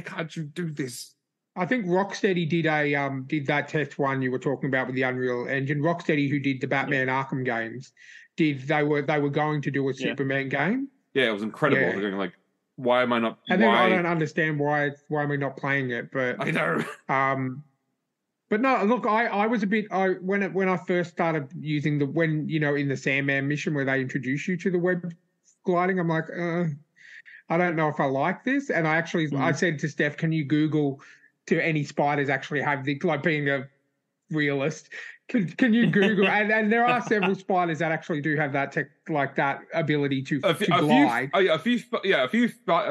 can't you do this? I think Rocksteady did that test one you were talking about with the Unreal Engine. Rocksteady, who did the Batman Arkham games, they were going to do a Superman game. Yeah, it was incredible. They're going like, why am I not? And then I don't understand why we're not playing it, but I know. But no, look, I was a bit when I first started using in the Sandman mission where they introduce you to the web gliding, I'm like, I don't know if I like this. And I said to Steph, can you Google do any spiders actually have the, like being a realist, can you Google and there are several spiders that actually do have that that ability to glide. A few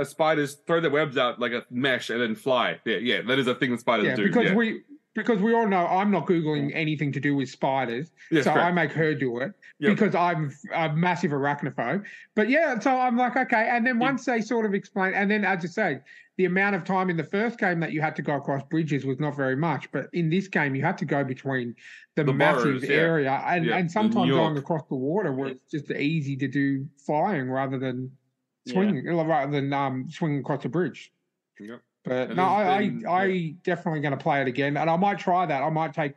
spiders throw their webs out like a mesh and then fly. Yeah, that is a thing that spiders do. Because we all know I'm not Googling anything to do with spiders. Yes, so correct. I make her do it because I'm a massive arachnophobe. But yeah, so I'm like, okay. And then once they sort of explain, and then as I say, the amount of time in the first game that you had to go across bridges was not very much. But in this game, you had to go between the massive boroughs, area. And sometimes going across the water was just easy to do flying rather than swinging, swinging across a bridge. Yep. But and I definitely going to play it again, and I might try that. I might try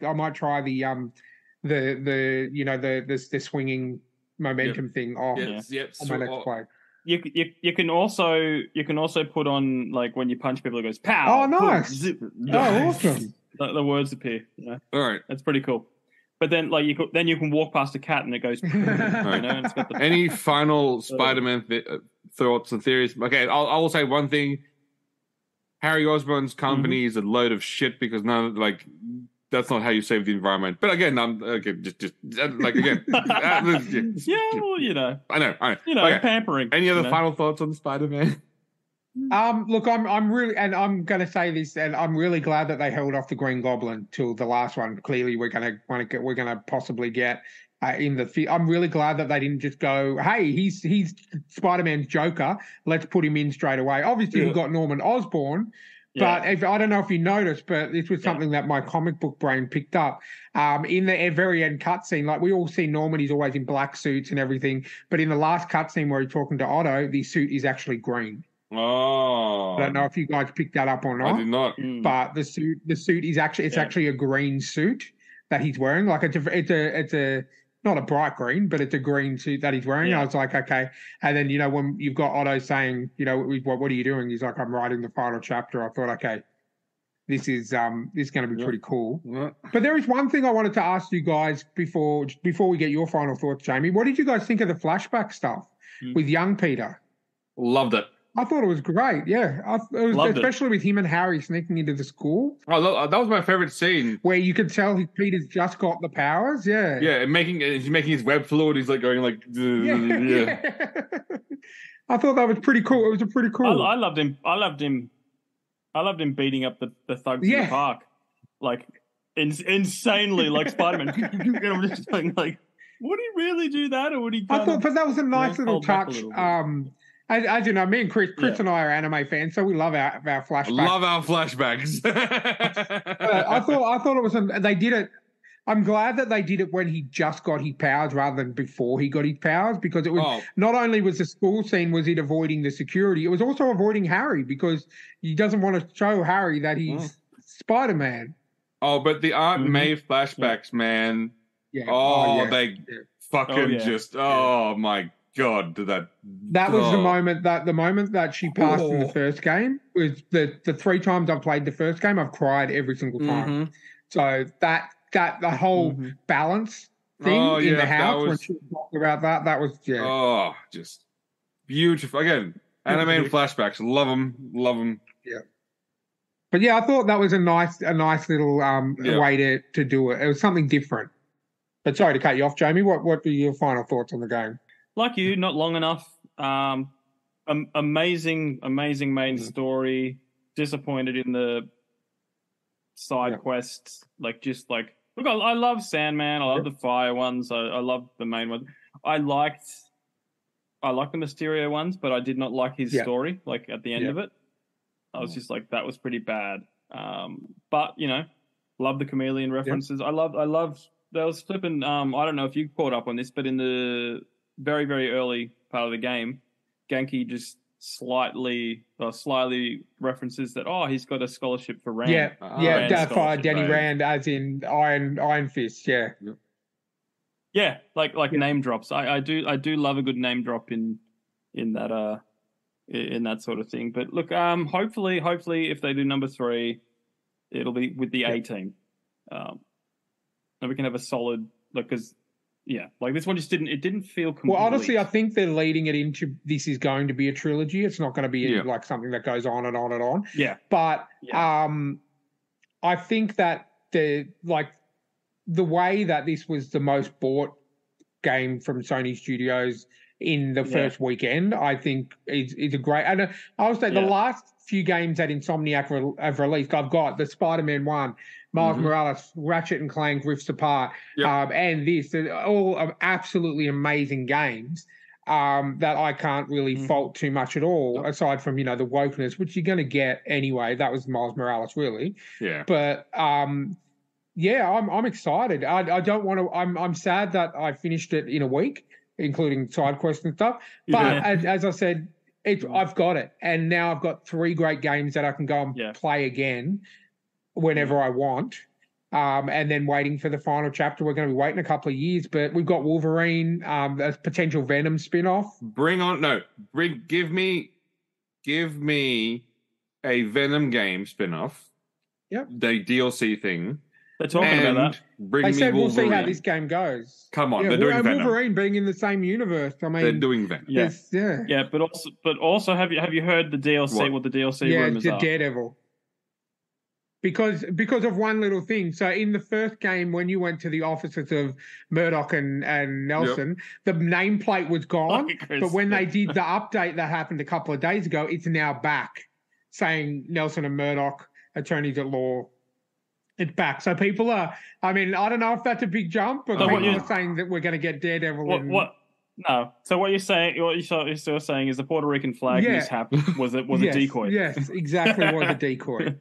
the swinging momentum thing off on my next play. You can also put on, like, when you punch people, it goes pow. Oh, nice! Zip, awesome! The words appear. All right, that's pretty cool. But then, like, you can walk past a cat and it goes. And it's got Any final Spider-Man thoughts and theories? Okay, I will say one thing. Harry Osborn's company is a load of shit because that's not how you save the environment. But again, just like again. I know. Pampering. Any other final thoughts on Spider-Man? Look, I'm really, and I'm going to say this, and I'm really glad that they held off the Green Goblin till the last one. Clearly, we're going to possibly get I'm really glad that they didn't just go, hey, he's Spider-Man's Joker, let's put him in straight away. Obviously, we've got Norman Osborn, but I don't know if you noticed, but this was something that my comic book brain picked up. In the very end cutscene, like we all see Norman, he's always in black suits and everything, but in the last cutscene where he's talking to Otto, the suit is actually green. Oh, I don't know if you guys picked that up or not. I did not. But the suit is actually a green suit that he's wearing. Like it's a not a bright green, but it's a green suit that he's wearing. I was like, okay. And then, when you've got Otto saying, what are you doing? He's like, I'm writing the final chapter. I thought, okay, this is going to be pretty cool. Yeah. But there is one thing I wanted to ask you guys before we get your final thoughts, Jamie. What did you guys think of the flashback stuff with young Peter? Loved it. I thought it was great. Yeah, Loved it. especially with him and Harry sneaking into the school Oh, look, that was my favorite scene. where you could tell Peter's just got the powers. Yeah, Yeah, and he's making his web fluid. He's like going like, yeah. I thought that was pretty cool. It was a pretty cool. I loved him. I loved him beating up the thugs in the park, like insanely, like Spider-Man. And I'm just like, would he really do that, or would he? I thought, but that was a nice little touch. As you know, me and Chris and I are anime fans, so we love our flashbacks. Love our flashbacks. I thought it was. They did it. I'm glad that they did it when he just got his powers rather than before he got his powers, because it was not only was the school scene was it avoiding the security, it was also avoiding Harry because he doesn't want to show Harry that he's Spider-Man. Oh, but the Aunt May flashbacks, man. Yeah. They fucking just. Oh my God, that was the moment that she passed in the first game was the 3 times I've played the first game, I've cried every single time. So that the whole balance thing in the house when she was talking about that was just beautiful. Again, anime and flashbacks, love them. Yeah. But yeah, I thought that was a nice little way to do it. It was something different. But sorry to cut you off, Jamie. What were your final thoughts on the game? Like you, not long enough. Amazing main story. Disappointed in the side quests. Look, I love Sandman. I love the fire ones. I love the main one. I liked the Mysterio ones, but I did not like his story. Like at the end of it, I was just like, that was pretty bad. But love the chameleon references. I love. There was flipping. I don't know if you caught up on this, but in the very, very early part of the game, Genki just slightly references that he's got a scholarship for Rand. For Danny Rand as in Iron Fist. Yeah, like name drops. I do love a good name drop in that sort of thing. But look, hopefully if they do number 3, it'll be with the A team, and we can have a solid because. Yeah, like this one just didn't feel complete. Well, honestly, I think they're leading it into this is going to be a trilogy. It's not going to be like something that goes on and on and on. Yeah. But I think that the way that this was the most bought game from Sony Studios in the first weekend, I think is a great. And I would say the last few games that Insomniac have released, I've got the Spider-Man one, Miles Morales, Ratchet and Clank, Rifts Apart, and this. They're all absolutely amazing games that I can't really fault too much at all, aside from, the wokeness, which you're going to get anyway. That was Miles Morales, really. Yeah. But, I'm excited. I don't want to – I'm sad that I finished it in a week, including side quests and stuff. But as I said, I've got it. And now I've got 3 great games that I can go and play again whenever I want, and then waiting for the final chapter. We're going to be waiting a couple of years, but we've got Wolverine, a potential Venom spin-off. Give me a Venom game spin-off. Yep. The DLC thing. They're talking about that. They said we'll see how this game goes. Come on, they're doing Venom. Wolverine being in the same universe. I mean, they're doing Venom. Yeah, but also, have you heard the DLC? What the DLC rumors are? Daredevil. Because of one little thing. So in the first game, when you went to the offices of Murdoch and Nelson, the nameplate was gone. But when they did the update that happened a couple of days ago, it's now back, saying Nelson and Murdoch, attorneys at law. It's back. So people are. I mean, I don't know if that's a big jump, but people are saying that we're going to get Daredevil. No. So what you're still saying is the Puerto Rican flag mishap was a decoy. Yes, exactly, was a decoy.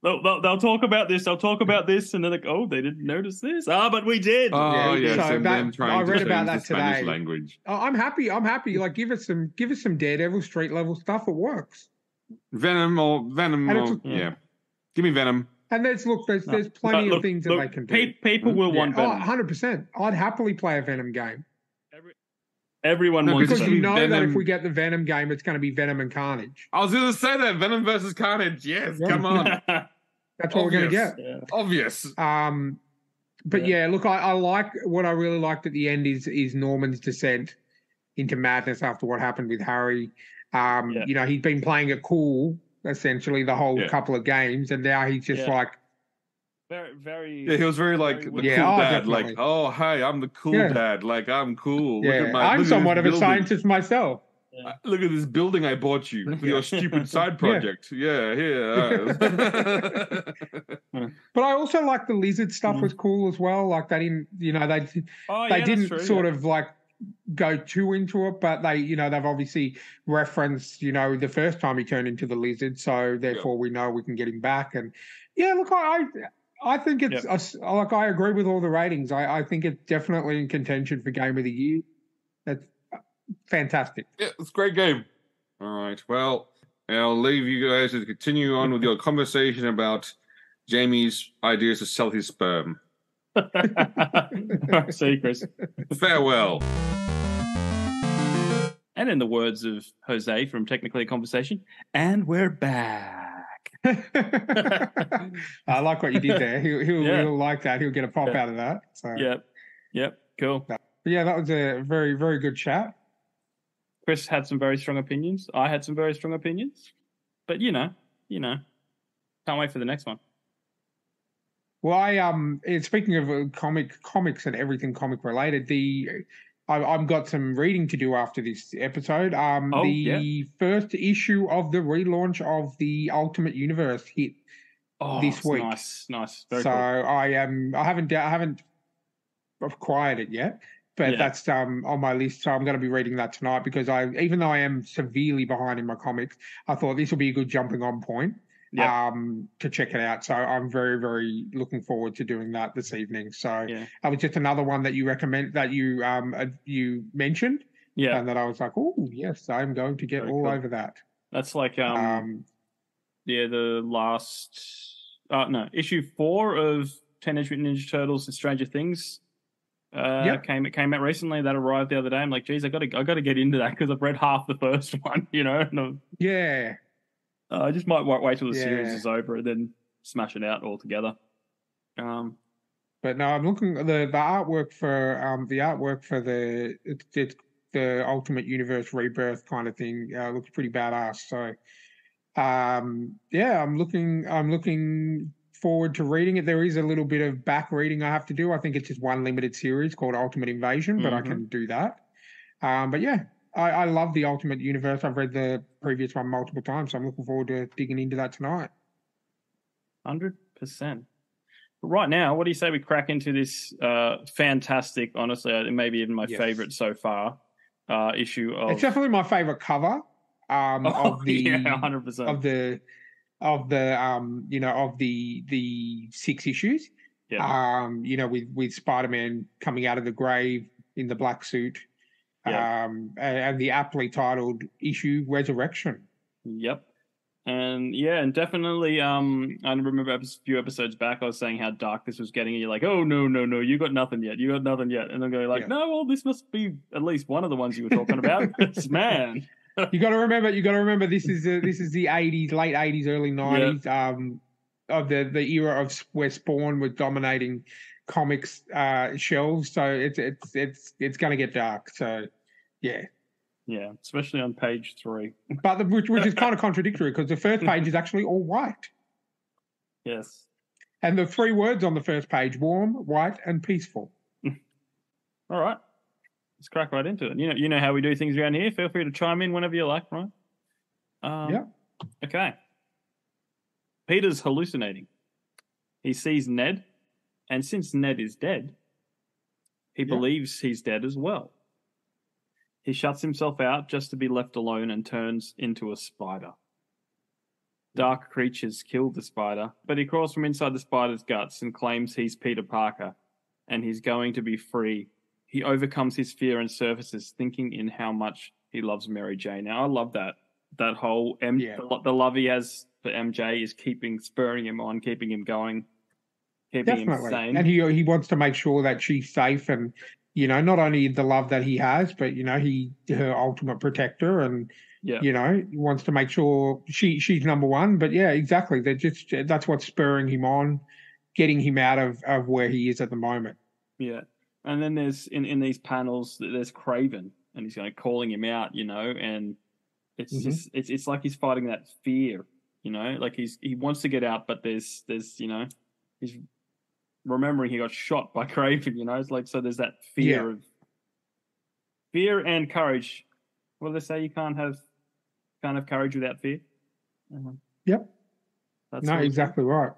They'll talk about this. They'll talk about this, and they're like, "Oh, they didn't notice this." But we did. Oh, yes. So and them trying I read to about change that the Spanish today. language. I'm happy. Like, give us some Daredevil street level stuff. It works. Venom. Give me Venom. And there's plenty of things that they can do. People will want Venom. 100%. I'd happily play a Venom game. Everyone wants because Venom. you know that if we get the Venom game, it's going to be Venom and Carnage. I was going to say that Venom versus Carnage. Yes, come on. That's what we're going to get. Yeah. Obvious. But look, I like what I really liked at the end is Norman's descent into madness after what happened with Harry. You know, he's been playing it cool essentially the whole couple of games, and now he's just like. Very, very. Yeah, he was very like the cool dad. Definitely. Like, oh, hey, I'm the cool dad. Like, I'm cool. Yeah, Look at I'm somewhat of a building. sicentist myself. Look at this building I bought you for your stupid side project. Yeah. But I also like the lizard stuff was cool as well. Like they didn't, you know, they didn't sort of like go too into it, but they, you know, they've obviously referenced, you know, the first time he turned into the lizard, so therefore we know we can get him back. And yeah, look, I think it's like I agree with all the ratings. I think it's definitely in contention for Game of the Year. That's fantastic. Yeah, it's a great game. All right, well, I'll leave you guys to continue on with your conversation about Jamie's ideas to sell his sperm. See, Chris. Farewell. And in the words of Jose from Technically a Conversation, and we're back. I like what you did there. He'll like that. He'll get a pop out of that. So. Yep. Cool. But yeah, that was a very, very good chat. Chris had some very strong opinions. I had some very strong opinions. But you know, can't wait for the next one. Well, speaking of comics and everything comic related, I've got some reading to do after this episode. The first issue of the relaunch of the Ultimate Universe hit this week. Nice. Very so cool. I haven't acquired it yet, but that's on my list. So I'm going to be reading that tonight because even though I am severely behind in my comics, I thought this will be a good jumping on point. To check it out. So I'm very, very looking forward to doing that this evening. So that was just another one that you recommend that you mentioned. Yeah. And that I was like, oh yes, I'm going to get all over that. That's like the last issue 4 of Teenage Mutant Ninja Turtles and Stranger Things. Came out recently. That arrived the other day. I'm like, geez, I got to get into that because I've read half the first one, you know. I just might wait till the series is over and then smash it out altogether. But no, I'm looking at the artwork for the Ultimate Universe Rebirth kind of thing. Looks pretty badass. So, I'm looking forward to reading it. There is a little bit of back reading I have to do. I think it's just one limited series called Ultimate Invasion, but I can do that. But yeah. I love the Ultimate Universe. I've read the previous one multiple times, so I'm looking forward to digging into that tonight. 100%. But right now, what do you say we crack into this fantastic, honestly, maybe even my favorite so far issue of... It's definitely my favorite cover of the 100%. of the 6 issues. With Spider-Man coming out of the grave in the black suit. And the aptly titled issue Resurrection. Yep. And definitely I remember a few episodes back I was saying how dark this was getting and you're like, oh no, you got nothing yet. And I'm going like, no, well, this must be at least one of the ones you were talking about. Man. You gotta remember this is the 80s, late 80s, early 90s, of the era of where Spawn was dominating comics shelves, so it's going to get dark. So yeah, especially on page 3. But which is kind of contradictory because the first page is actually all white. Yes, and the 3 words on the first page: warm, white, and peaceful. All right, let's crack right into it. You know how we do things around here. Feel free to chime in whenever you like, right? Okay. Peter's hallucinating. He sees Ned. And since Ned is dead, he believes he's dead as well. He shuts himself out just to be left alone and turns into a spider. Dark creatures killed the spider, but he crawls from inside the spider's guts and claims he's Peter Parker and he's going to be free. He overcomes his fear and surfaces, thinking in how much he loves Mary Jane. Now, I love that. That whole the love he has for MJ is spurring him on, keeping him going. Definitely. And he wants to make sure that she's safe and, not only the love that he has, but, her ultimate protector and, he wants to make sure she's number one. But yeah, exactly. That's what's spurring him on, getting him out of where he is at the moment. Yeah. And then there's in these panels, there's Kraven and he's calling him out, and It's just it's like he's fighting that fear, you know, like he wants to get out, but there's you know, he's remembering he got shot by Kraven, you know. It's like, so there's that fear and courage. What do they say? You can't have courage without fear. Yep. That's no, exactly right.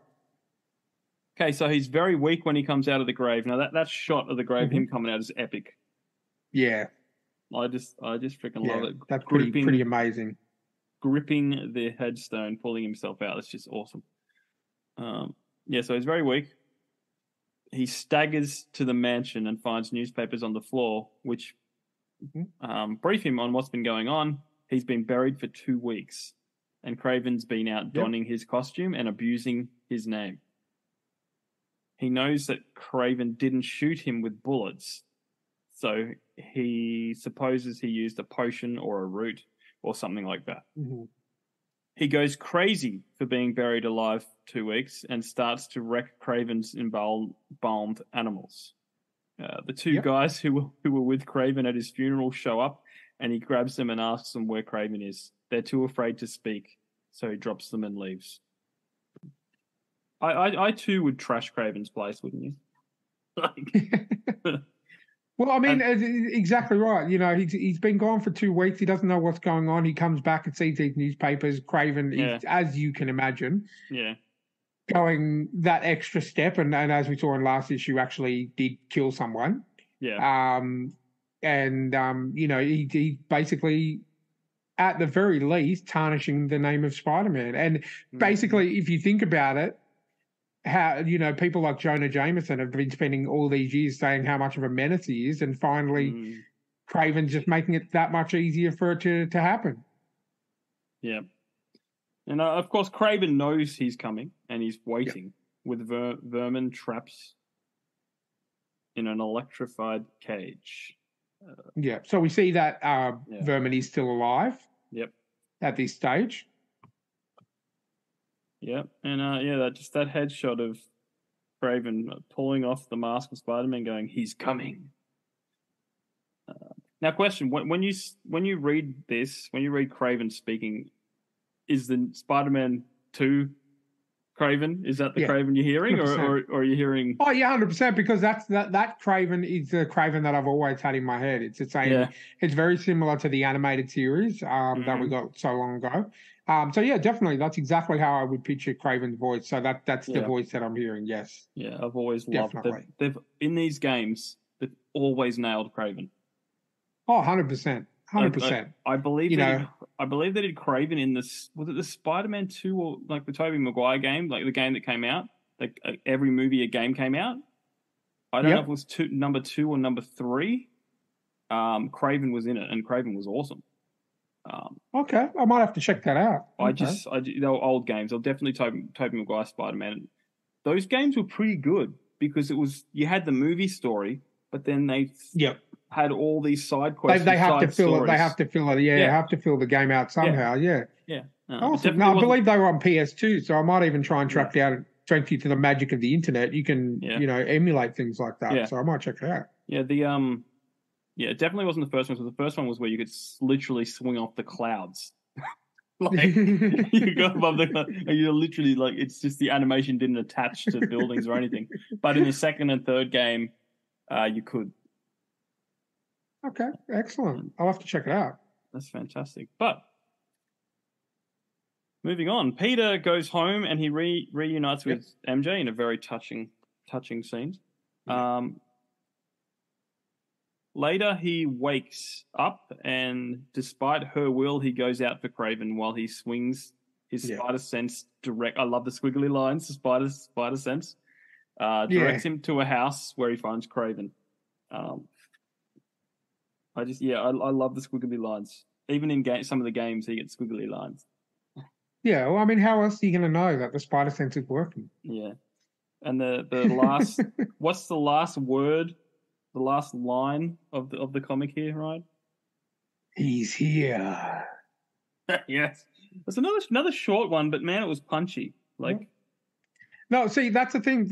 Okay, so he's very weak when he comes out of the grave. Now that shot of the grave, him coming out, is epic. Yeah. I just freaking love it. That's pretty amazing. Gripping the headstone, pulling himself out. It's just awesome. So he's very weak. He staggers to the mansion and finds newspapers on the floor, which brief him on what's been going on. He's been buried for 2 weeks, and Kraven's been out donning his costume and abusing his name. He knows that Kraven didn't shoot him with bullets, so he supposes he used a potion or a root or something like that. He goes crazy for being buried alive 2 weeks and starts to wreck Kraven's embalmed animals. The two guys who were with Kraven at his funeral show up, and he grabs them and asks them where Kraven is. They're too afraid to speak, so he drops them and leaves. I too would trash Kraven's place, wouldn't you? Well, I mean, exactly right. You know, he's been gone for 2 weeks. He doesn't know what's going on. He comes back and sees these newspapers. Kraven is, as you can imagine, going that extra step. And as we saw in last issue, actually did kill someone. Yeah. You know, he basically, at the very least, tarnishing the name of Spider-Man. And basically, if you think about it, how, you know, people like Jonah Jameson have been spending all these years saying how much of a menace he is, and finally Kraven's just making it that much easier for it to happen. Yeah. And of course, Kraven knows he's coming, and he's waiting with vermin traps in an electrified cage. So we see that vermin is still alive. At this stage. Yep, and that headshot of Kraven pulling off the mask of Spider-Man, going, "He's coming." Now, question: when you read this, when you read Kraven speaking, is the Spider-Man 2 Kraven? Is that the Kraven you're hearing, or are you hearing? Oh yeah, 100%. Because that Kraven is the Kraven that I've always had in my head. It's the same. It's very similar to the animated series that we got so long ago. So yeah, definitely, that's exactly how I would picture Kraven's voice. So that's the voice that I'm hearing. Yes. Yeah, I've always loved it. They've in these games, they've always nailed Kraven. Oh, 100%. 100%. I believe I believe they did Kraven in this. Was it the Spider-Man 2 or like the Tobey Maguire game, like the game that came out? Like every movie a game came out. I don't know if it was number 2 or number 3. Kraven was in it, and Kraven was awesome. Okay, I might have to check that out. They were old games. They're definitely Tobey Maguire Spider-Man. Those games were pretty good because you had the movie story, but then they had all these side quests. They have to fill it. They have to fill it. Yeah, they have to fill the game out somehow. Yeah. Awesome. No, I believe they were on PS2, so I might even try and track you to the magic of the internet. You can emulate things like that. Yeah. So I might check it out. Yeah. It definitely wasn't the first one. So the first one was where you could literally swing off the clouds. Like you go above the clouds, and you're literally like, it's just the animation didn't attach to buildings or anything. But in the second and third game, you could. Okay, excellent. I'll have to check it out. That's fantastic. But moving on, Peter goes home and he reunites with MJ in a very touching scene. Later, he wakes up, and despite her will, he goes out for Kraven while he swings his spider sense direct. I love the squiggly lines. The spider sense directs him to a house where he finds Kraven. I love the squiggly lines. Even in some of the games, he gets squiggly lines. Yeah, well, I mean, how else are you going to know that the spider sense is working? Yeah, and the last, what's the last word? The last line of the comic here, right? He's here. Yes. It's another short one, but man, it was punchy. Like, no, see, that's the thing.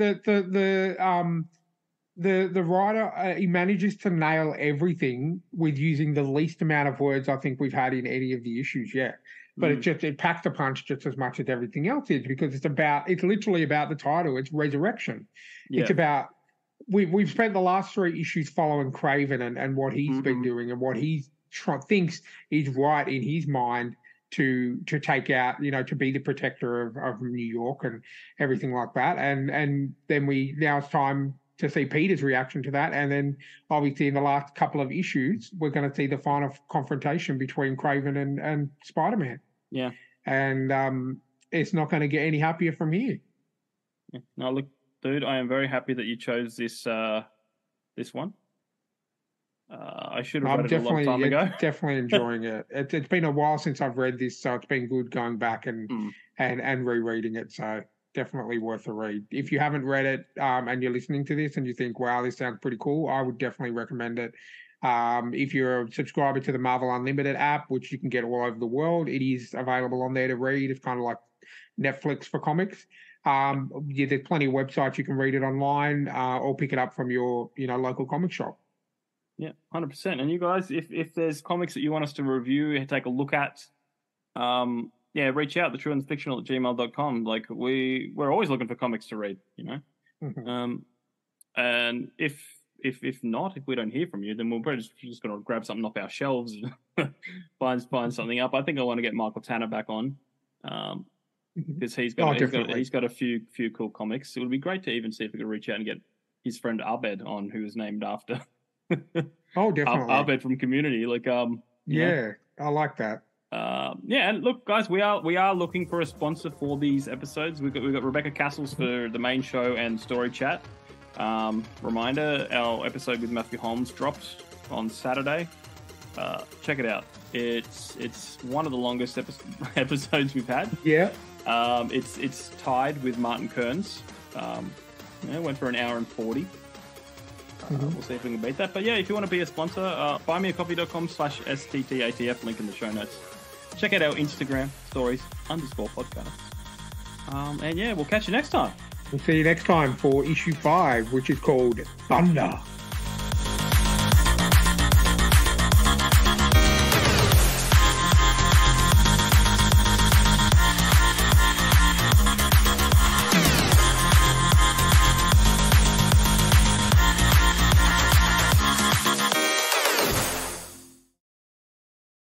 the writer, he manages to nail everything with using the least amount of words I think we've had in any of the issues yet. But it packs the punch just as much as everything else is, because it's literally about the title. It's resurrection. Yeah. It's about we've spent the last 3 issues following Kraven and what he's been doing and what he thinks is right in his mind to take out, to be the protector of New York and everything like that. And then now it's time to see Peter's reaction to that. And then obviously in the last couple of issues, we're going to see the final confrontation between Kraven and Spider-Man. Yeah. And it's not going to get any happier from here. Yeah. No, look, dude, I am very happy that you chose this one. I should have read it a long time ago. Definitely enjoying it. It's been a while since I've read this, so it's been good going back and rereading it. So definitely worth a read. If you haven't read it and you're listening to this and you think, wow, this sounds pretty cool, I would definitely recommend it. If you're a subscriber to the Marvel Unlimited app, which you can get all over the world, it is available on there to read. It's kind of like Netflix for comics. There's plenty of websites you can read it online or pick it up from your local comic shop. Yeah, 100%. And you guys, if there's comics that you want us to review and take a look at, reach out, thetrueandthefictional@gmail.com. Like we're always looking for comics to read, and if not, if we don't hear from you, then we're probably just going to grab something off our shelves and find something up. I think I want to get Michael Tanner back on because he's got a few cool comics. It would be great to even see if we could reach out and get his friend Abed on, who is named after definitely Abed from Community. Like I like that. And look, guys, we are looking for a sponsor for these episodes. We've got Rebecca Castles for the main show and story chat. Reminder, our episode with Matthew Holmes dropped on Saturday. Check it out. It's one of the longest episodes we've had. Yeah. It's tied with Martin Kearns. Went for an hour and 40. We'll see if we can beat that. But yeah, if you want to be a sponsor, buymeacoffee.com/STTATF, link in the show notes. Check out our Instagram stories _podcast. And we'll catch you next time. We'll see you next time for issue 5, which is called Thunder.